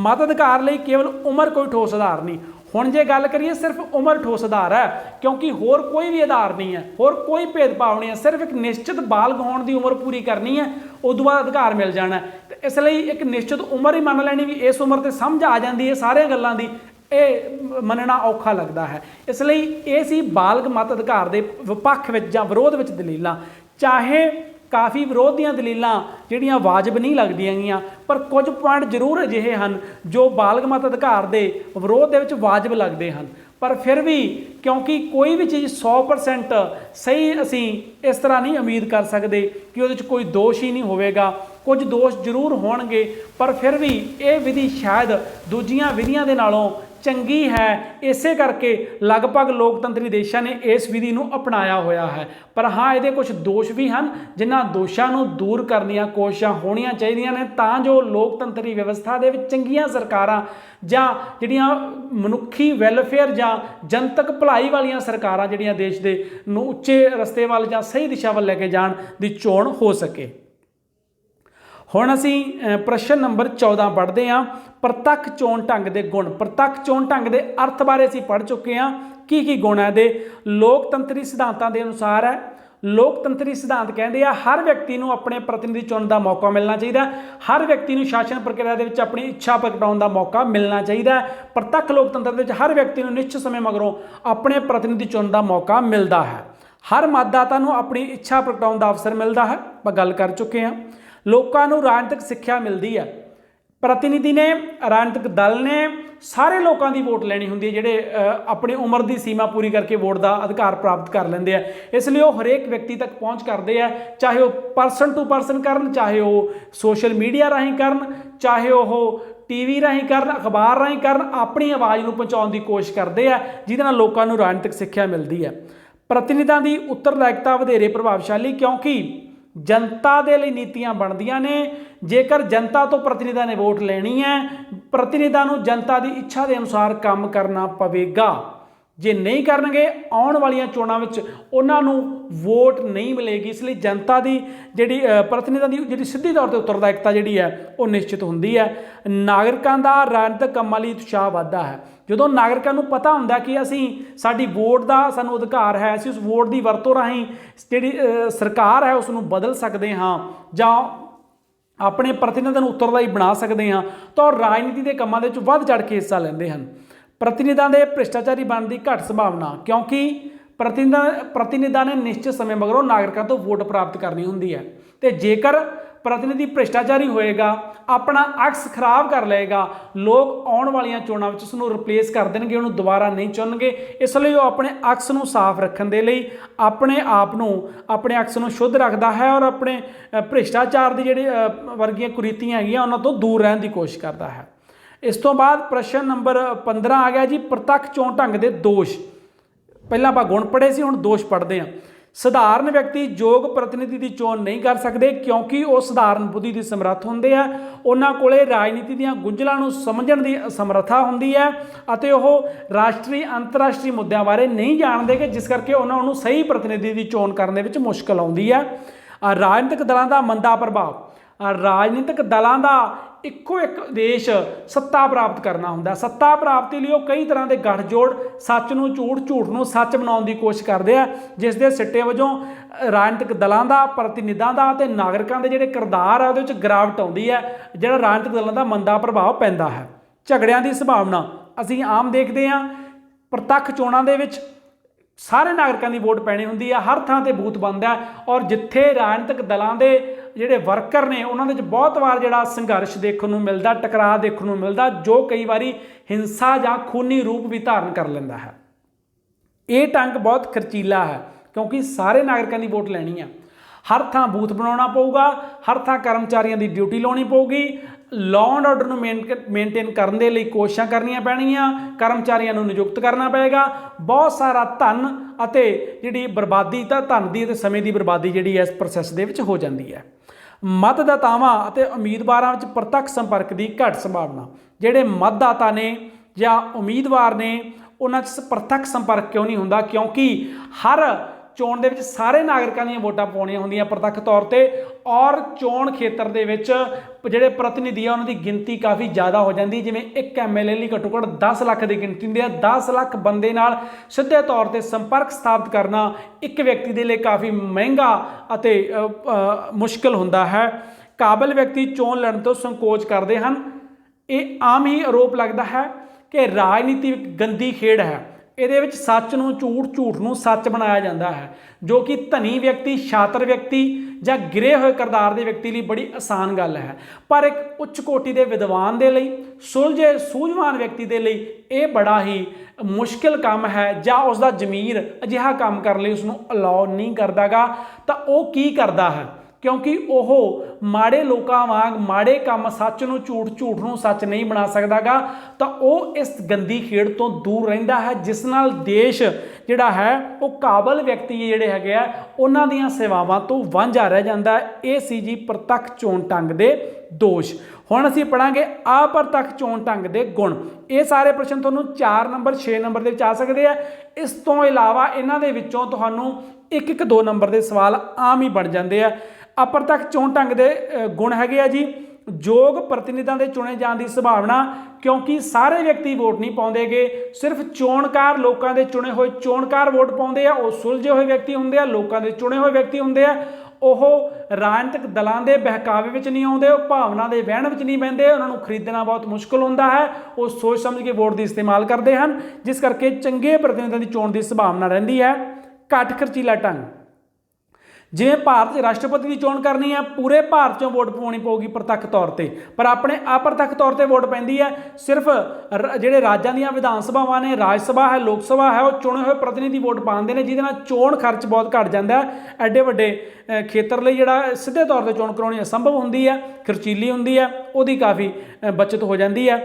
मताधिकार लई केवल उम्र कोई ठोस आधार नहीं। हुण जे गल करिए सिर्फ उम्र ठोस आधार है, क्योंकि होर कोई भी आधार नहीं है, होर कोई भेदभाव नहीं है। सिर्फ एक निश्चित बालग होने की उम्र पूरी करनी है, उदों बाद अधिकार मिल जाना है। तो इसलिए एक निश्चित उम्र ही मान लैनी भी इस उम्र ते समझ आ जाती है सारियां गल्लां दी, ਇਹ ਮੰਨਣਾ ਔਖਾ ਲੱਗਦਾ ਹੈ। ਇਸ ਲਈ ਇਹ ਸੀ ਬਾਲਗ ਮਤ ਅਧਿਕਾਰ ਦੇ ਵਿਪੱਖ ਵਿੱਚ ਜਾਂ ਵਿਰੋਧ ਵਿੱਚ ਦਲੀਲਾਂ। ਚਾਹੇ ਕਾਫੀ ਵਿਰੋਧ ਦੀਆਂ ਦਲੀਲਾਂ ਜਿਹੜੀਆਂ ਵਾਜਬ ਨਹੀਂ ਲੱਗਦੀਆਂ ਗੀਆਂ, ਪਰ ਕੁਝ ਪੁਆਇੰਟ ਜ਼ਰੂਰ ਅਜਿਹੇ ਹਨ ਜੋ ਬਾਲਗ ਮਤ ਅਧਿਕਾਰ ਦੇ ਵਿਰੋਧ ਦੇ ਵਿੱਚ ਵਾਜਬ ਲੱਗਦੇ ਹਨ। पर फिर भी क्योंकि कोई भी चीज़ 100% सही असी इस तरह नहीं उम्मीद कर सकते कि वो कोई दोष ही नहीं होगा, कुछ दोष जरूर होणगे, पर फिर भी ये विधि शायद दूजियां विधियां दे नालों चंगी है। इसे करके लगभग लोकतंत्री देशों ने इस विधि को अपनाया होया है। पर हाँ, ये कुछ दोष भी हैं जिन्हां दोषों को दूर करने दी कोशिशां होणियां चाहीदियां ने, तां जो लोकतंत्री व्यवस्था दे विच चंगियां सरकारां जां जिहड़ियां मनुखी वैलफेयर जां जनतक भलाई वालियां सरकारां जिहड़ियां देश दे नूं उच्चे रस्ते वाल जां सही दिशा वाल लैके जाण दी चोण हो सके। हुण असीं प्रश्न नंबर 14 पढ़ते हैं। प्रतੱਖ चोण ढंग के गुण। प्रतੱਖ चोण ढंग के अर्थ बारे असीं पढ़ चुके हैं। की गुण है दे? लोकतंत्री सिद्धांतां के अनुसार है। लोकतंत्री सिद्धांत कहते हैं हर व्यक्ति को अपने प्रतिनिधि चुनने का मौका मिलना चाहिए, हर व्यक्ति को शासन प्रक्रिया के अपनी इच्छा प्रगटाने का मौका मिलना चाहिए। प्रतੱਖ लोकतंत्र के हर व्यक्ति को निश्चित समय मगरों अपने प्रतिनिधि चुनने का मौका मिलता है। हर मतदाता को अपनी इच्छा प्रगटाने का अवसर मिलता है, आप गल कर चुके हैं। लोगों को राजनीतिक सिक्ख्या मिलती है। प्रतिनिधि ने, राजनीतिक दल ने सारे लोगों की वोट लैनी होंदी है, जिहड़े अपनी उम्र की सीमा पूरी करके वोट का अधिकार प्राप्त कर लेंगे हैं। इसलिए वो हरेक व्यक्ति तक पहुँच करते हैं, चाहे वो पर्सन टू पर्सन करन, चाहे वो सोशल मीडिया राही करन, चाहे वो टीवी राही करन, अखबार राही करन, अपनी आवाज़ को पहुँचाने की कोशिश करते हैं, जिहदे नाल लोगों को राजनीतिक सिक्ख्या मिलती है। प्रतिनिधियों की उत्तरदायिता वधेरे प्रभावशाली, क्योंकि जनता दे लई नीतियां बनदियां ने। जेकर जनता तो प्रतिनिधियों ने वोट लेनी है, प्रतिनिधियों को जनता की इच्छा के अनुसार काम करना पवेगा। जे नहीं करनगे आउण वालियां चोणां विच उन्हां नूं वोट नहीं मिलेगी। इसलिए जनता की जिहड़ी प्रतिनिधियों की जिहड़ी सीधी तौर पर उत्तरदायिता जिहड़ी है वो निश्चित हुंदी है। नागरिकां दा राजनीतिक कामां लई उत्साह वधदा है। ਜਦੋਂ नागरिकों को पता होंदा कि असीं साडी वोट का सानूं अधिकार है, असीं उस वोट की वरतों राहीं जिहड़ी सरकार है उसनूं बदल सकते हाँ जां अपने प्रतिनिधियों को उत्तरदायी बना सकते हाँ, तो राजनीति के कामां दे विच वध चढ़ के हिस्सा लैंदे हन। प्रतिनिधियों के भ्रिष्टाचारी बनने की घट संभावना, क्योंकि प्रतिनिधियों ने निश्चित समय मगरों नागरिकों तो वोट प्राप्त करनी होंदी है। तो जेकर प्रतिनिधि भ्रिष्टाचारी होएगा, अपना अक्स खराब कर लेगा, लोग आने वाली चोणों में उसनूं रिप्लेस कर देंगे, उन्होंने दोबारा नहीं चुनगे। इसलिए वो अपने अक्स नूं साफ रखने के लिए अपने आप नूं, अपने अक्स नूं शुद्ध रखता है और अपने भ्रिष्टाचार की जिहड़ी वर्गियां कुरीतियां हैगियां उन्हां तों दूर रहने की कोशिश करता है। इस तो बाद प्रश्न नंबर 15 आ गया जी, प्रतੱਖ चोण ढंग के दोष। पहला आपां गुण पढ़े सी, हुण दोष पढ़ते हैं। सधारण व्यक्ति योग प्रतिनिधि की चोण नहीं कर सकते, क्योंकि वो सधारण बुद्धि की समर्थ होंदे है। उन्हां कोले राजनीति दीआं गुंझलां नूं समझण दी समर्था होंदी है अते वो राष्ट्रीय अंतरराष्ट्रीय मुद्दों बारे नहीं जानते, कि जिस करके उन्हां नूं सही प्रतिनिधि की चोण करने विच मुश्किल आउंदी है। राजनीतिक दलों का मंदा प्रभाव। राजनीतिक दलों का इक्को एक उद्देश सत्ता प्राप्त करना होंदा। सत्ता प्राप्ति लिए कई तरह के गठजोड़ सच नूं झूठ, झूठ नूं सच बनाने की कोशिश करते हैं, जिस दे सिट्टे वजों राजनीतिक दलों का, प्रतिनिधियों का ते नागरिकों के जिहड़े किरदार है उहदे विच गिरावट आउंदी है, जिहड़ा राजनीतिक दलों का मंदा प्रभाव पैंदा है। झगड़ियां की संभावना असीं आम देखते हैं। प्रतੱਖ चोणां दे विच ਸਾਰੇ ਨਾਗਰਿਕਾਂ ਦੀ ਵੋਟ ਪੈਣੀ ਹੁੰਦੀ ਹੈ। ਹਰ ਥਾਂ ਤੇ ਬੂਥ ਬਣਦਾ ਔਰ ਜਿੱਥੇ ਰਾਜਨੀਤਿਕ ਦਲਾਂ ਦੇ ਜਿਹੜੇ ਵਰਕਰ ਨੇ ਉਹਨਾਂ ਦੇ ਵਿੱਚ ਬਹੁਤ ਵਾਰ ਜਿਹੜਾ ਸੰਘਰਸ਼ ਦੇਖਣ ਨੂੰ ਮਿਲਦਾ, ਟਕਰਾਅ ਦੇਖਣ ਨੂੰ ਮਿਲਦਾ, ਜੋ ਕਈ ਵਾਰੀ ਹਿੰਸਾ ਜਾਂ ਖੂਨੀ ਰੂਪ ਵੀ ਧਾਰਨ ਕਰ ਲੈਂਦਾ ਹੈ। ਇਹ ਢੰਗ ਬਹੁਤ ਖਰਚੀਲਾ ਹੈ ਕਿਉਂਕਿ ਸਾਰੇ ਨਾਗਰਿਕਾਂ ਦੀ ਵੋਟ ਲੈਣੀ ਆ। ਹਰ ਥਾਂ ਬੂਥ ਬਣਾਉਣਾ ਪਊਗਾ, ਹਰ ਥਾਂ ਕਰਮਚਾਰੀਆਂ ਦੀ ਡਿਊਟੀ ਲਾਉਣੀ ਪਊਗੀ, ਲਾਅ ਐਂਡ ਆਰਡਰ ਨੂੰ ਮੇਨਟੇਨ ਕਰਨ ਦੇ ਲਈ ਕੋਸ਼ਿਸ਼ਾਂ ਕਰਨੀਆਂ ਪੈਣਗੀਆਂ, ਕਰਮਚਾਰੀਆਂ ਨੂੰ ਨਿਯੁਕਤ ਕਰਨਾ ਪਏਗਾ। ਬਹੁਤ ਸਾਰਾ ਧਨ ਅਤੇ ਜਿਹੜੀ ਬਰਬਾਦੀ ਤਾਂ ਧਨ ਦੀ ਅਤੇ ਸਮੇਂ ਦੀ ਬਰਬਾਦੀ ਜਿਹੜੀ ਇਸ ਪ੍ਰੋਸੈਸ ਦੇ ਵਿੱਚ ਹੋ ਜਾਂਦੀ ਹੈ। ਮਤਦਾਤਾਵਾਂ ਅਤੇ ਉਮੀਦਵਾਰਾਂ ਵਿੱਚ ਪ੍ਰਤੱਖ ਸੰਪਰਕ ਦੀ ਘੱਟ ਸੰਭਾਵਨਾ। ਜਿਹੜੇ ਮਤਦਾਤਾ ਨੇ ਜਾਂ ਉਮੀਦਵਾਰ ਨੇ ਉਹਨਾਂ 'ਚ ਪ੍ਰਤੱਖ ਸੰਪਰਕ ਕਿਉਂ ਨਹੀਂ ਹੁੰਦਾ? ਕਿਉਂਕਿ ਹਰ ਚੋਣ ਦੇ ਵਿੱਚ ਸਾਰੇ ਨਾਗਰਿਕਾਂ ਦੀਆਂ ਵੋਟਾਂ ਪਾਉਣੀਆਂ ਹੁੰਦੀਆਂ ਪ੍ਰਤੱਖ ਤੌਰ ਤੇ, ਔਰ ਚੋਣ ਖੇਤਰ ਦੇ ਵਿੱਚ ਜਿਹੜੇ ਪ੍ਰਤੀਨਿਧੀ ਆ ਉਹਨਾਂ ਦੀ ਗਿਣਤੀ ਕਾਫੀ ਜ਼ਿਆਦਾ ਹੋ ਜਾਂਦੀ। ਜਿਵੇਂ ਇੱਕ MLA ਲਈ ਘੱਟੋ ਘੱਟ 10 ਲੱਖ ਦੀ ਗਿਣਤੀ ਹੁੰਦੀ ਹੈ। 10 ਲੱਖ ਬੰਦੇ ਨਾਲ ਸਿੱਧੇ ਤੌਰ ਤੇ ਸੰਪਰਕ ਸਥਾਪਿਤ ਕਰਨਾ ਇੱਕ ਵਿਅਕਤੀ ਦੇ ਲਈ ਕਾਫੀ ਮਹਿੰਗਾ ਅਤੇ ਮੁਸ਼ਕਿਲ ਹੁੰਦਾ ਹੈ। ਕਾਬਲ ਵਿਅਕਤੀ ਚੋਣ ਲੜਨ ਤੋਂ ਸੰਕੋਚ ਕਰਦੇ ਹਨ। ਇਹ ਆਮ ਹੀ ਆਰੋਪ ਲੱਗਦਾ ਹੈ ਕਿ ਰਾਜਨੀਤੀ ਇੱਕ ਗੰਦੀ ਖੇਡ ਹੈ। ਇਹਦੇ ਵਿੱਚ ਸੱਚ ਨੂੰ ਝੂਠ, ਝੂਠ ਨੂੰ ਸੱਚ ਬਣਾਇਆ ਜਾਂਦਾ ਹੈ, ਜੋ ਕਿ ਧਨੀ ਵਿਅਕਤੀ, ਸ਼ਾਤਰ ਵਿਅਕਤੀ ਜਾਂ ਗਿਰੇ ਹੋਏ ਕਿਰਦਾਰ ਦੇ ਵਿਅਕਤੀ ਲਈ ਬੜੀ ਆਸਾਨ ਗੱਲ ਹੈ। ਪਰ ਇੱਕ ਉੱਚ ਕੋਟੀ ਦੇ ਵਿਦਵਾਨ ਦੇ ਲਈ, ਸੁਲਝੇ ਸੂਝਵਾਨ ਵਿਅਕਤੀ ਦੇ ਲਈ ਇਹ ਬੜਾ ਹੀ ਮੁਸ਼ਕਿਲ ਕੰਮ ਹੈ, ਜਾਂ ਉਸ ਦਾ ਜ਼ਮੀਰ ਅਜਿਹਾ ਕੰਮ ਕਰਨ ਲਈ ਉਸਨੂੰ ਅਲਾਉ ਨਹੀਂ ਕਰਦਾਗਾ। ਤਾਂ ਉਹ ਕੀ ਕਰਦਾ ਹੈ? ਕਿਉਂਕਿ ਉਹ ਮਾੜੇ ਲੋਕਾਂ ਵਾਂਗ ਮਾੜੇ ਕੰਮ, ਸੱਚ ਨੂੰ ਝੂਠ, ਝੂਠ ਨੂੰ ਸੱਚ ਨਹੀਂ ਬਣਾ ਸਕਦਾਗਾ। ਤਾਂ ਉਹ ਇਸ ਗੰਦੀ ਖੇਡ ਤੋਂ ਦੂਰ ਰਹਿੰਦਾ ਹੈ, ਜਿਸ ਨਾਲ ਦੇਸ਼ ਜਿਹੜਾ ਹੈ ਉਹ ਕਾਬਲ ਵਿਅਕਤੀ ਜਿਹੜੇ ਹੈਗੇ ਆ ਉਹਨਾਂ ਦੀਆਂ ਸੇਵਾਵਾਂ ਤੋਂ ਵਾਂਝਾ ਰਹਿ ਜਾਂਦਾ ਹੈ। ਇਹ ਸੀ ਜੀ ਪ੍ਰਤੱਖ ਚੋਣ ਢੰਗ ਦੇ ਦੋਸ਼। ਹੁਣ ਅਸੀਂ ਪੜਾਂਗੇ ਅਪ੍ਰਤੱਖ ਚੋਣ ਢੰਗ ਦੇ ਗੁਣ। ਇਹ ਸਾਰੇ ਪ੍ਰਸ਼ਨ ਤੁਹਾਨੂੰ 4 ਨੰਬਰ 6 ਨੰਬਰ ਦੇ ਵਿੱਚ ਆ ਸਕਦੇ ਆ। ਇਸ ਤੋਂ ਇਲਾਵਾ ਇਹਨਾਂ ਦੇ ਵਿੱਚੋਂ ਤੁਹਾਨੂੰ 1-1 2 ਨੰਬਰ ਦੇ ਸਵਾਲ ਆਮ ਹੀ ਬਣ ਜਾਂਦੇ ਆ। ਅਪ੍ਰਤੱਖ ਚੋਣ ਢੰਗ ਦੇ ਗੁਣ ਹੈਗੇ ਆ ਜੀ, ਯੋਗ ਪ੍ਰਤੀਨਿਧਾਂ ਦੇ ਚੁਣੇ ਜਾਣ ਦੀ ਸੰਭਾਵਨਾ, ਕਿਉਂਕਿ ਸਾਰੇ ਵਿਅਕਤੀ ਵੋਟ ਨਹੀਂ ਪਾਉਂਦੇਗੇ, ਸਿਰਫ ਚੋਣਕਾਰ ਲੋਕਾਂ ਦੇ ਚੁਣੇ ਹੋਏ ਚੋਣਕਾਰ ਵੋਟ ਪਾਉਂਦੇ ਆ। ਉਹ ਸੁਲਝੇ ਹੋਏ ਵਿਅਕਤੀ ਹੁੰਦੇ ਆ, ਲੋਕਾਂ ਦੇ ਚੁਣੇ ਹੋਏ ਵਿਅਕਤੀ ਹੁੰਦੇ ਆ। ਉਹ ਰਾਜਨੀਤਿਕ ਦਲਾਂ ਦੇ ਬਹਿਕਾਵੇ ਵਿੱਚ ਨਹੀਂ ਆਉਂਦੇ, ਉਹ ਭਾਵਨਾ ਦੇ ਵਹਿਣ ਵਿੱਚ ਨਹੀਂ ਬਹਿੰਦੇ, ਉਹਨਾਂ ਨੂੰ ਖਰੀਦਣਾ ਬਹੁਤ ਮੁਸ਼ਕਲ ਹੁੰਦਾ ਹੈ। ਉਹ ਸੋਚ ਸਮਝ ਕੇ ਵੋਟ ਦੀ ਇਸਤੇਮਾਲ ਕਰਦੇ ਹਨ, ਜਿਸ ਕਰਕੇ ਚੰਗੇ ਪ੍ਰਤੀਨਿਧਾਂ ਦੀ ਚੋਣ ਦੀ ਸੰਭਾਵਨਾ ਰਹਿੰਦੀ ਹੈ। ਘੱਟ ਖਰਚੀਲਾ ਢੰਗ, ਜਿਵੇਂ ਭਾਰਤ 'ਚ ਰਾਸ਼ਟਰਪਤੀ ਦੀ ਚੋਣ ਕਰਨੀ ਹੈ, ਪੂਰੇ ਭਾਰਤ 'ਚੋਂ ਵੋਟ ਪਾਉਣੀ ਪਊਗੀ ਪ੍ਰਤੱਖ ਤੌਰ ਤੇ, ਪਰ ਆਪਣੇ ਅਪ੍ਰਤੱਖ ਤੌਰ ਤੇ ਵੋਟ ਪੈਂਦੀ ਹੈ ਸਿਰਫ ਜਿਹੜੇ ਰਾਜਾਂ ਦੀਆਂ ਵਿਧਾਨ ਸਭਾਵਾਂ ਨੇ, ਰਾਜ ਸਭਾ ਹੈ, ਲੋਕ ਸਭਾ ਹੈ, ਉਹ ਚੁਣੇ ਹੋਏ ਪ੍ਰਤੀਨਿਧੀ ਵੋਟ ਪਾਉਂਦੇ ਨੇ, ਜਿਹਦੇ ਨਾਲ ਚੋਣ ਖਰਚ ਬਹੁਤ ਘੱਟ ਜਾਂਦਾ ਹੈ। ਐਡੇ ਵੱਡੇ ਖੇਤਰ ਲਈ ਜਿਹੜਾ ਸਿੱਧੇ ਤੌਰ ਤੇ ਚੋਣ ਕਰਾਉਣੀ ਅਸੰਭਵ ਹੁੰਦੀ ਹੈ, ਖਰਚੀਲੀ ਹੁੰਦੀ ਹੈ, ਉਹਦੀ ਕਾਫੀ ਬਚਤ ਹੋ ਜਾਂਦੀ ਹੈ।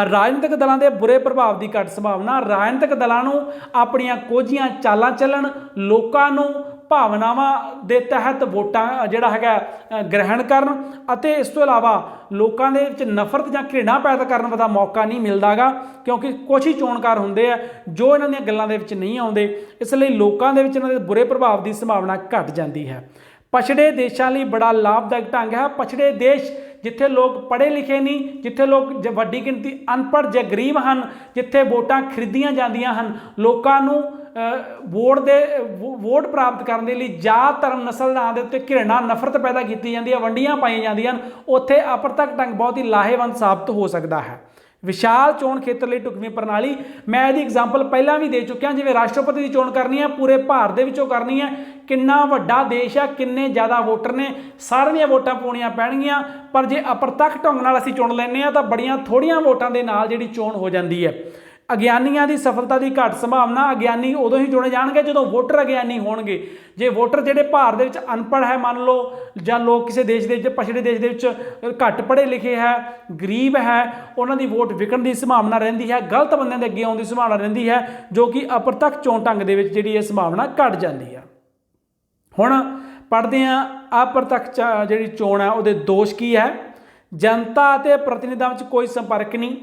ਰਾਜਨੀਤਿਕ ਦਲਾਂ ਦੇ ਬੁਰੇ ਪ੍ਰਭਾਵ ਦੀ ਘੱਟ ਸੰਭਾਵਨਾ, ਰਾਜਨੀਤਿਕ ਦਲਾਂ ਨੂੰ ਆਪਣੀਆਂ ਕੋਝੀਆਂ ਚਾਲਾਂ ਚੱਲਣ, ਲੋਕਾਂ ਨੂੰ ਭਾਵਨਾਵਾਂ ਦੇ ਤਹਿਤ ਵੋਟਾਂ ਜਿਹੜਾ ਹੈਗਾ ਗ੍ਰਹਿਣ ਕਰਨ, ਅਤੇ ਇਸ ਤੋਂ ਇਲਾਵਾ ਲੋਕਾਂ ਦੇ ਵਿੱਚ ਨਫ਼ਰਤ ਜਾਂ ਘ੍ਰਿਣਾ ਪੈਦਾ ਕਰਨ ਦਾ ਮੌਕਾ ਨਹੀਂ ਮਿਲਦਾਗਾ, ਕਿਉਂਕਿ ਕੁਛ ਹੀ ਚੋਣਕਾਰ ਹੁੰਦੇ ਆ ਜੋ ਇਹਨਾਂ ਦੀਆਂ ਗੱਲਾਂ ਦੇ ਵਿੱਚ ਨਹੀਂ ਆਉਂਦੇ। ਇਸ ਲਈ ਲੋਕਾਂ ਦੇ ਵਿੱਚ ਇਹਨਾਂ ਦੇ ਬੁਰੇ ਪ੍ਰਭਾਵ ਦੀ ਸੰਭਾਵਨਾ ਘਟ ਜਾਂਦੀ ਹੈ। ਪਛੜੇ ਦੇਸ਼ਾਂ ਲਈ ਬੜਾ ਲਾਭਦਾਇਕ ਢੰਗ ਹੈ। ਪਛੜੇ ਦੇਸ਼ ਜਿੱਥੇ ਲੋਕ ਪੜ੍ਹੇ ਲਿਖੇ ਨਹੀਂ, ਜਿੱਥੇ ਲੋਕ ਵੱਡੀ ਗਿਣਤੀ ਅਨਪੜ੍ਹ ਜਾਂ ਗਰੀਬ ਹਨ, ਜਿੱਥੇ ਵੋਟਾਂ ਖਰੀਦੀਆਂ ਜਾਂਦੀਆਂ ਹਨ, ਲੋਕਾਂ ਨੂੰ ਵੋਟ ਪ੍ਰਾਪਤ ਕਰਨ ਦੇ ਲਈ ਜਾਤ, ਧਰਮ, ਨਸਲ ਨਾਂ ਦੇ ਉੱਤੇ ਘਿਰਣਾ, ਨਫ਼ਰਤ ਪੈਦਾ ਕੀਤੀ ਜਾਂਦੀ ਹੈ, ਵੰਡੀਆਂ ਪਾਈਆਂ ਜਾਂਦੀਆਂ ਹਨ, ਉੱਥੇ ਅਪ੍ਰਤੱਖ ਢੰਗ ਬਹੁਤ ਹੀ ਲਾਹੇਵੰਦ ਸਾਬਤ ਹੋ ਸਕਦਾ ਹੈ। ਵਿਸ਼ਾਲ ਚੋਣ ਖੇਤਰ ਲਈ ਢੁਕਵੀਂ ਪ੍ਰਣਾਲੀ, ਮੈਂ ਇਹਦੀ ਐਗਜ਼ਾਮਪਲ ਪਹਿਲਾਂ ਵੀ ਦੇ ਚੁੱਕਿਆ। ਜਿਵੇਂ ਰਾਸ਼ਟਰਪਤੀ ਦੀ ਚੋਣ ਕਰਨੀ ਹੈ, ਪੂਰੇ ਭਾਰਤ ਦੇ ਵਿੱਚੋਂ ਕਰਨੀ ਹੈ, ਕਿੰਨਾ ਵੱਡਾ ਦੇਸ਼ ਹੈ, ਕਿੰਨੇ ਜ਼ਿਆਦਾ ਵੋਟਰ ਨੇ, ਸਾਰਿਆਂ ਦੀਆਂ ਵੋਟਾਂ ਪਾਉਣੀਆਂ ਪੈਣਗੀਆਂ। ਪਰ ਜੇ ਅਪ੍ਰਤੱਖ ਢੰਗ ਨਾਲ ਅਸੀਂ ਚੁਣ ਲੈਂਦੇ ਹਾਂ ਤਾਂ ਬੜੀਆਂ ਥੋੜ੍ਹੀਆਂ ਵੋਟਾਂ ਦੇ ਨਾਲ ਜਿਹੜੀ ਚੋਣ ਹੋ ਜਾਂਦੀ ਹੈ। ਅਗਿਆਨੀਆਂ ਦੀ ਸਫਲਤਾ ਦੀ ਘੱਟ ਸੰਭਾਵਨਾ, ਅਗਿਆਨੀ ਉਦੋਂ ਹੀ ਚੁਣੇ ਜਾਣਗੇ ਜਦੋਂ ਵੋਟਰ ਅਗਿਆਨੀ ਹੋਣਗੇ। ਜੇ ਵੋਟਰ ਜਿਹੜੇ ਭਾਰਤ ਦੇ ਵਿੱਚ ਅਨਪੜ੍ਹ ਹੈ ਮੰਨ ਲਓ, ਜਾਂ ਲੋਕ ਕਿਸੇ ਦੇਸ਼ ਦੇ ਵਿੱਚ, ਪਛੜੇ ਦੇਸ਼ ਦੇ ਵਿੱਚ ਘੱਟ ਪੜ੍ਹੇ ਲਿਖੇ ਹੈ, ਗਰੀਬ ਹੈ, ਉਹਨਾਂ ਦੀ ਵੋਟ ਵਿਕਣ ਦੀ ਸੰਭਾਵਨਾ ਰਹਿੰਦੀ ਹੈ, ਗਲਤ ਬੰਦਿਆਂ ਦੇ ਅੱਗੇ ਆਉਣ ਦੀ ਸੰਭਾਵਨਾ ਰਹਿੰਦੀ ਹੈ, ਜੋ ਕਿ ਅਪ੍ਰਤੱਖ ਚੋਣ ਢੰਗ ਦੇ ਵਿੱਚ ਜਿਹੜੀ ਇਹ ਸੰਭਾਵਨਾ ਘਟ ਜਾਂਦੀ ਹੈ। ਹੁਣ ਪੜ੍ਹਦੇ ਹਾਂ ਅਪ੍ਰਤੱਖ ਜਿਹੜੀ ਚੋਣ ਹੈ ਉਹਦੇ ਦੋਸ਼ ਕੀ ਹੈ। ਜਨਤਾ ਅਤੇ ਪ੍ਰਤੀਨਿਧਾਂ ਵਿੱਚ ਕੋਈ ਸੰਪਰਕ ਨਹੀਂ,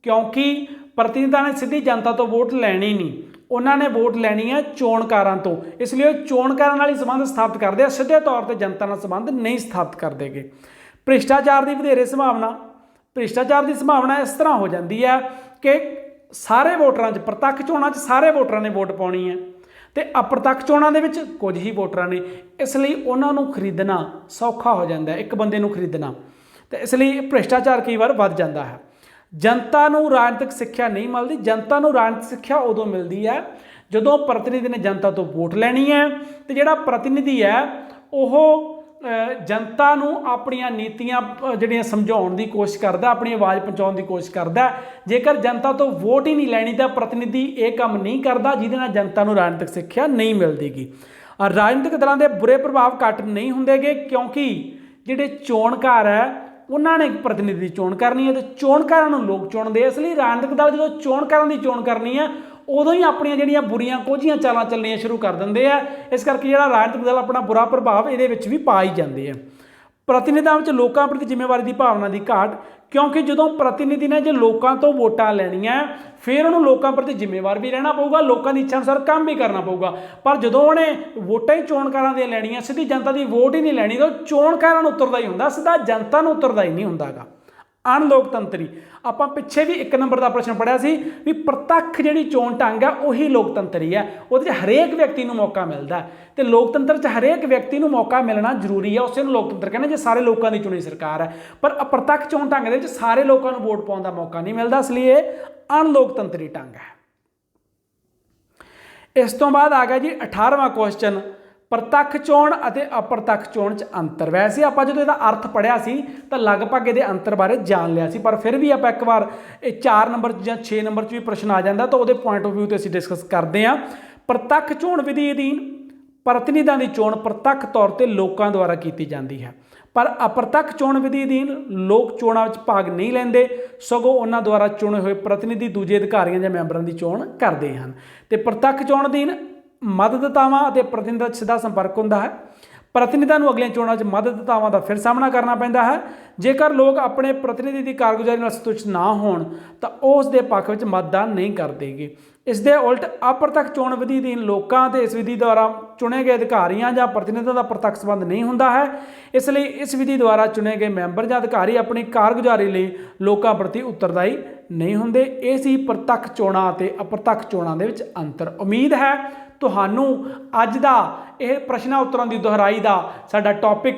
ਕਿਉਂਕਿ ਪ੍ਰਤੀਨਿਧਾਂ ਨੇ ਸਿੱਧੀ ਜਨਤਾ ਤੋਂ ਵੋਟ ਲੈਣੀ ਨਹੀਂ, ਉਹਨਾਂ ਨੇ ਵੋਟ ਲੈਣੀ ਹੈ ਚੋਣਕਾਰਾਂ ਤੋਂ। ਇਸ ਲਈ ਉਹ ਚੋਣਕਾਰਾਂ ਨਾਲ ਹੀ ਸੰਬੰਧ ਸਥਾਪਿਤ ਕਰਦੇ ਆ, ਸਿੱਧੇ ਤੌਰ ਤੇ ਜਨਤਾ ਨਾਲ ਸੰਬੰਧ ਨਹੀਂ ਸਥਾਪਿਤ ਕਰਦੇਗੇ। ਭ੍ਰਿਸ਼ਟਾਚਾਰ ਦੀ ਵਧੇਰੇ ਸੰਭਾਵਨਾ, ਭ੍ਰਿਸ਼ਟਾਚਾਰ ਦੀ ਸੰਭਾਵਨਾ ਇਸ ਤਰ੍ਹਾਂ ਹੋ ਜਾਂਦੀ ਹੈ ਕਿ ਸਾਰੇ ਵੋਟਰਾਂ 'ਚ, ਪ੍ਰਤੱਖ ਚੋਣਾਂ 'ਚ ਸਾਰੇ ਵੋਟਰਾਂ ਨੇ ਵੋਟ ਪਾਉਣੀ ਹੈ, ਤੇ ਅਪ੍ਰਤੱਖ ਚੋਣਾਂ ਦੇ ਵਿੱਚ ਕੁਝ ਹੀ ਵੋਟਰਾਂ ਨੇ। ਇਸ ਲਈ ਉਹਨਾਂ ਨੂੰ ਖਰੀਦਣਾ ਸੌਖਾ ਹੋ ਜਾਂਦਾ, ਇੱਕ ਬੰਦੇ ਨੂੰ ਖਰੀਦਣਾ, ਤੇ ਇਸ ਲਈ ਭ੍ਰਿਸ਼ਟਾਚਾਰ ਕਈ ਵਾਰ ਵੱਧ ਜਾਂਦਾ ਹੈ। ਜਨਤਾ ਨੂੰ ਰਾਜਨੀਤਿਕ ਸਿੱਖਿਆ ਨਹੀਂ ਮਿਲਦੀ। ਜਨਤਾ ਨੂੰ ਰਾਜਨੀਤਿਕ ਸਿੱਖਿਆ ਉਦੋਂ ਮਿਲਦੀ ਹੈ ਜਦੋਂ ਪ੍ਰਤੀਨਿਧੀ ਨੇ ਜਨਤਾ ਤੋਂ ਵੋਟ ਲੈਣੀ ਹੈ ਤੇ ਜਿਹੜਾ ਪ੍ਰਤੀਨਿਧੀ ਹੈ ਉਹ जनता ਨੂੰ ਆਪਣੀਆਂ ਨੀਤੀਆਂ ਜਿਹੜੀਆਂ ਸਮਝਾਉਣ ਦੀ ਕੋਸ਼ਿਸ਼ ਕਰਦਾ, ਆਪਣੀ ਆਵਾਜ਼ ਪਹੁੰਚਾਉਣ ਦੀ ਕੋਸ਼ਿਸ਼ ਕਰਦਾ। ਜੇਕਰ ਜਨਤਾ ਤੋਂ ਵੋਟ ਹੀ ਨਹੀਂ ਲੈਣੀ ਤਾਂ ਪ੍ਰਤੀਨਿਧੀ ਇਹ ਕੰਮ ਨਹੀਂ ਕਰਦਾ, ਜਿਹਦੇ ਨਾਲ ਜਨਤਾ ਨੂੰ ਰਾਜਨੀਤਿਕ ਸਿੱਖਿਆ ਨਹੀਂ ਮਿਲਦੀਗੀ। ਰਾਜਨੀਤਿਕ ਦਲਾਂ ਦੇ ਬੁਰੇ ਪ੍ਰਭਾਵ ਘੱਟ ਨਹੀਂ ਹੁੰਦੇਗੇ, ਕਿਉਂਕਿ ਜਿਹੜੇ ਚੋਣਕਾਰ ਹੈ ਉਹਨਾਂ ਨੇ ਪ੍ਰਤੀਨਿਧੀ ਦੀ ਚੋਣ ਕਰਨੀ ਹੈ ਤੇ ਚੋਣਕਾਰਾਂ ਨੂੰ ਲੋਕ ਚੁਣਦੇ। ਇਸ ਲਈ ਰਾਜਨੀਤਿਕ ਦਲ ਜਦੋਂ ਚੋਣਕਾਰਾਂ ਦੀ ਚੋਣ ਕਰਨੀ ਹੈ ਉਦੋਂ ਹੀ ਆਪਣੀਆਂ ਜਿਹੜੀਆਂ ਬੁਰੀਆਂ ਕੋਝੀਆਂ ਚਾਲਾਂ ਚੱਲਣੀਆਂ ਸ਼ੁਰੂ ਕਰ ਦਿੰਦੇ ਆ। ਇਸ ਕਰਕੇ ਜਿਹੜਾ ਰਾਜਨੀਤਿਕ ਦਲ ਆਪਣਾ ਬੁਰਾ ਪ੍ਰਭਾਵ ਇਹਦੇ ਵਿੱਚ ਵੀ ਪਾ ਹੀ ਜਾਂਦੇ ਆ। ਪ੍ਰਤੀਨਿਧਾਂ ਵਿੱਚ ਲੋਕਾਂ ਪ੍ਰਤੀ ਜ਼ਿੰਮੇਵਾਰੀ ਦੀ ਭਾਵਨਾ ਦੀ ਘਾਟ, ਕਿਉਂਕਿ ਜਦੋਂ ਪ੍ਰਤੀਨਿਧੀ ਨੇ ਜੇ ਲੋਕਾਂ ਤੋਂ ਵੋਟਾਂ ਲੈਣੀਆਂ ਫਿਰ ਉਹਨੂੰ ਲੋਕਾਂ ਪ੍ਰਤੀ ਜ਼ਿੰਮੇਵਾਰ ਵੀ ਰਹਿਣਾ ਪਊਗਾ, ਲੋਕਾਂ ਦੀ ਇੱਛਾ ਅਨੁਸਾਰ ਕੰਮ ਵੀ ਕਰਨਾ ਪਊਗਾ। ਪਰ ਜਦੋਂ ਉਹਨੇ ਵੋਟਾਂ ਹੀ ਚੋਣਕਾਰਾਂ ਦੀਆਂ ਲੈਣੀਆਂ, ਸਿੱਧੀ ਜਨਤਾ ਦੀ ਵੋਟ ਹੀ ਨਹੀਂ ਲੈਣੀ, ਤਾਂ ਚੋਣਕਾਰਾਂ ਨੂੰ ਉਤਰਦਾ ਹੀ ਹੁੰਦਾ, ਸਿੱਧਾ ਜਨਤਾ ਨੂੰ ਉਤਰਦਾ ਹੀ ਨਹੀਂ ਹੁੰਦਾਗਾ। ਅਣਲੋਕਤੰਤਰੀ, ਆਪਾਂ ਪਿੱਛੇ ਵੀ 1 ਨੰਬਰ ਦਾ ਪ੍ਰਸ਼ਨ ਪੜ੍ਹਿਆ ਸੀ ਵੀ ਪ੍ਰਤੱਖ ਜਿਹੜੀ ਚੋਣ ਢੰਗ ਹੈ ਉਹੀ ਲੋਕਤੰਤਰੀ ਹੈ, ਉਹਦੇ 'ਚ ਹਰੇਕ ਵਿਅਕਤੀ ਨੂੰ ਮੌਕਾ ਮਿਲਦਾ ਤੇ ਲੋਕਤੰਤਰ 'ਚ ਹਰੇਕ ਵਿਅਕਤੀ ਨੂੰ ਮੌਕਾ ਮਿਲਣਾ ਜ਼ਰੂਰੀ ਹੈ, ਉਸੇ ਨੂੰ ਲੋਕਤੰਤਰ ਕਹਿੰਦੇ ਜੇ ਸਾਰੇ ਲੋਕਾਂ ਦੀ ਚੁਣੀ ਸਰਕਾਰ ਹੈ। ਪਰ ਅਪ੍ਰਤੱਖ ਚੋਣ ਢੰਗ ਦੇ ਵਿੱਚ ਸਾਰੇ ਲੋਕਾਂ ਨੂੰ ਵੋਟ ਪਾਉਣ ਦਾ ਮੌਕਾ ਨਹੀਂ ਮਿਲਦਾ, ਇਸ ਲਈ ਇਹ ਅਣਲੋਕਤੰਤਰੀ ਢੰਗ ਹੈ। ਇਸ ਤੋਂ ਬਾਅਦ ਆ ਗਿਆ ਜੀ 18ਵਾਂ ਕੁਐਸਚਨ, ਪ੍ਰਤੱਖ ਚੋਣ ਅਤੇ ਅਪ੍ਰਤੱਖ ਚੋਣ 'ਚ ਅੰਤਰ। ਵੈਸੇ ਆਪਾਂ ਜਦੋਂ ਇਹਦਾ ਅਰਥ ਪੜ੍ਹਿਆ ਸੀ ਤਾਂ ਲਗਭਗ ਇਹਦੇ ਅੰਤਰ ਬਾਰੇ ਜਾਣ ਲਿਆ ਸੀ, ਪਰ ਫਿਰ ਵੀ ਆਪਾਂ ਇੱਕ ਵਾਰ ਇਹ 4 ਨੰਬਰ ਜਾਂ 6 ਨੰਬਰ 'ਚ ਵੀ ਪ੍ਰਸ਼ਨ ਆ ਜਾਂਦਾ ਤਾਂ ਉਹਦੇ ਪੁਆਇੰਟ ਆਫ ਵਿਊ ਤੇ ਅਸੀਂ ਡਿਸਕਸ ਕਰਦੇ ਹਾਂ। ਪ੍ਰਤੱਖ ਚੋਣ ਵਿਧੀ ਅਧੀਨ ਪ੍ਰਤੀਨਿਧਾਂ ਦੀ ਚੋਣ ਪ੍ਰਤੱਖ ਤੌਰ ਤੇ ਲੋਕਾਂ ਦੁਆਰਾ ਕੀਤੀ ਜਾਂਦੀ ਹੈ, ਪਰ ਅਪ੍ਰਤੱਖ ਚੋਣ ਵਿਧੀ ਅਧੀਨ ਲੋਕ ਚੋਣਾਂ ਵਿੱਚ ਭਾਗ ਨਹੀਂ ਲੈਂਦੇ, ਸਗੋਂ ਉਹਨਾਂ ਦੁਆਰਾ ਚੁਣੇ ਹੋਏ ਪ੍ਰਤੀਨਿਧੀ ਦੂਜੇ ਅਧਿਕਾਰੀਆਂ ਜਾਂ ਮੈਂਬਰਾਂ ਦੀ ਚੋਣ ਕਰਦੇ ਹਨ। ਤੇ ਪ੍ਰਤੱਖ ਚੋਣ ਅਧੀਨ ਮਤਦਾਤਾਵਾਂ ਅਤੇ ਪ੍ਰਤੀਨਿਧਾਂ 'ਚ ਸਿੱਧਾ ਸੰਪਰਕ ਹੁੰਦਾ ਹੈ। ਪ੍ਰਤੀਨਿਧਾਂ ਨੂੰ ਅਗਲੀਆਂ ਚੋਣਾਂ 'ਚ ਮਤਦਾਤਾਵਾਂ ਦਾ ਫਿਰ ਸਾਹਮਣਾ ਕਰਨਾ ਪੈਂਦਾ ਹੈ। ਜੇਕਰ ਲੋਕ ਆਪਣੇ ਪ੍ਰਤੀਨਿਧੀ ਦੀ ਕਾਰਗੁਜ਼ਾਰੀ ਨਾਲ ਸੰਤੁਸ਼ਟ ਨਾ ਹੋਣ ਤਾਂ ਉਹ ਉਸ ਦੇ ਪੱਖ ਵਿੱਚ ਮਤਦਾਨ ਨਹੀਂ ਕਰਦੇਗੇ। ਇਸ ਦੇ ਉਲਟ ਅਪ੍ਰਤੱਖ ਚੋਣ ਵਿਧੀ ਅਧੀਨ ਲੋਕਾਂ ਅਤੇ ਇਸ ਵਿਧੀ ਦੁਆਰਾ ਚੁਣੇ ਗਏ ਅਧਿਕਾਰੀਆਂ ਜਾਂ ਪ੍ਰਤੀਨਿਧਾਂ ਦਾ ਪ੍ਰਤੱਖ ਸੰਬੰਧ ਨਹੀਂ ਹੁੰਦਾ ਹੈ। ਇਸ ਲਈ ਇਸ ਵਿਧੀ ਦੁਆਰਾ ਚੁਣੇ ਗਏ ਮੈਂਬਰ ਜਾਂ ਅਧਿਕਾਰੀ ਆਪਣੀ ਕਾਰਗੁਜ਼ਾਰੀ ਲਈ ਲੋਕਾਂ ਪ੍ਰਤੀ ਉੱਤਰਦਾਈ ਨਹੀਂ ਹੁੰਦੇ। ਇਹ ਸੀ ਪ੍ਰਤੱਖ ਚੋਣਾਂ ਅਤੇ ਅਪ੍ਰਤੱਖ ਚੋਣਾਂ ਦੇ ਵਿੱਚ ਅੰਤਰ। ਉਮੀਦ ਹੈ ਤੁਹਾਨੂੰ ਅੱਜ ਦਾ ਇਹ ਪ੍ਰਸ਼ਨਾਂ ਉੱਤਰਾਂ ਦੀ ਦੁਹਰਾਈ ਦਾ ਸਾਡਾ ਟੌਪਿਕ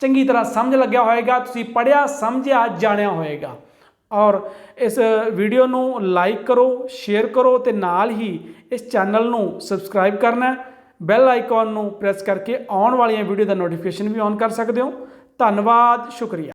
ਚੰਗੀ ਤਰ੍ਹਾਂ ਸਮਝ ਲੱਗਿਆ ਹੋਏਗਾ, ਤੁਸੀਂ ਪੜ੍ਹਿਆ ਸਮਝਿਆ ਜਾਣਿਆ ਹੋਏਗਾ। ਔਰ ਇਸ ਵੀਡੀਓ ਨੂੰ ਲਾਈਕ ਕਰੋ, ਸ਼ੇਅਰ ਕਰੋ ਤੇ ਨਾਲ ਹੀ ਇਸ ਚੈਨਲ ਨੂੰ ਸਬਸਕ੍ਰਾਈਬ ਕਰਨਾ, ਬੈਲ ਆਈਕਨ ਨੂੰ ਪ੍ਰੈਸ ਕਰਕੇ ਆਉਣ ਵਾਲੀਆਂ ਵੀਡੀਓ ਦਾ ਨੋਟੀਫਿਕੇਸ਼ਨ ਵੀ ਔਨ ਕਰ ਸਕਦੇ ਹੋ। ਧੰਨਵਾਦ, ਸ਼ੁਕਰੀਆ।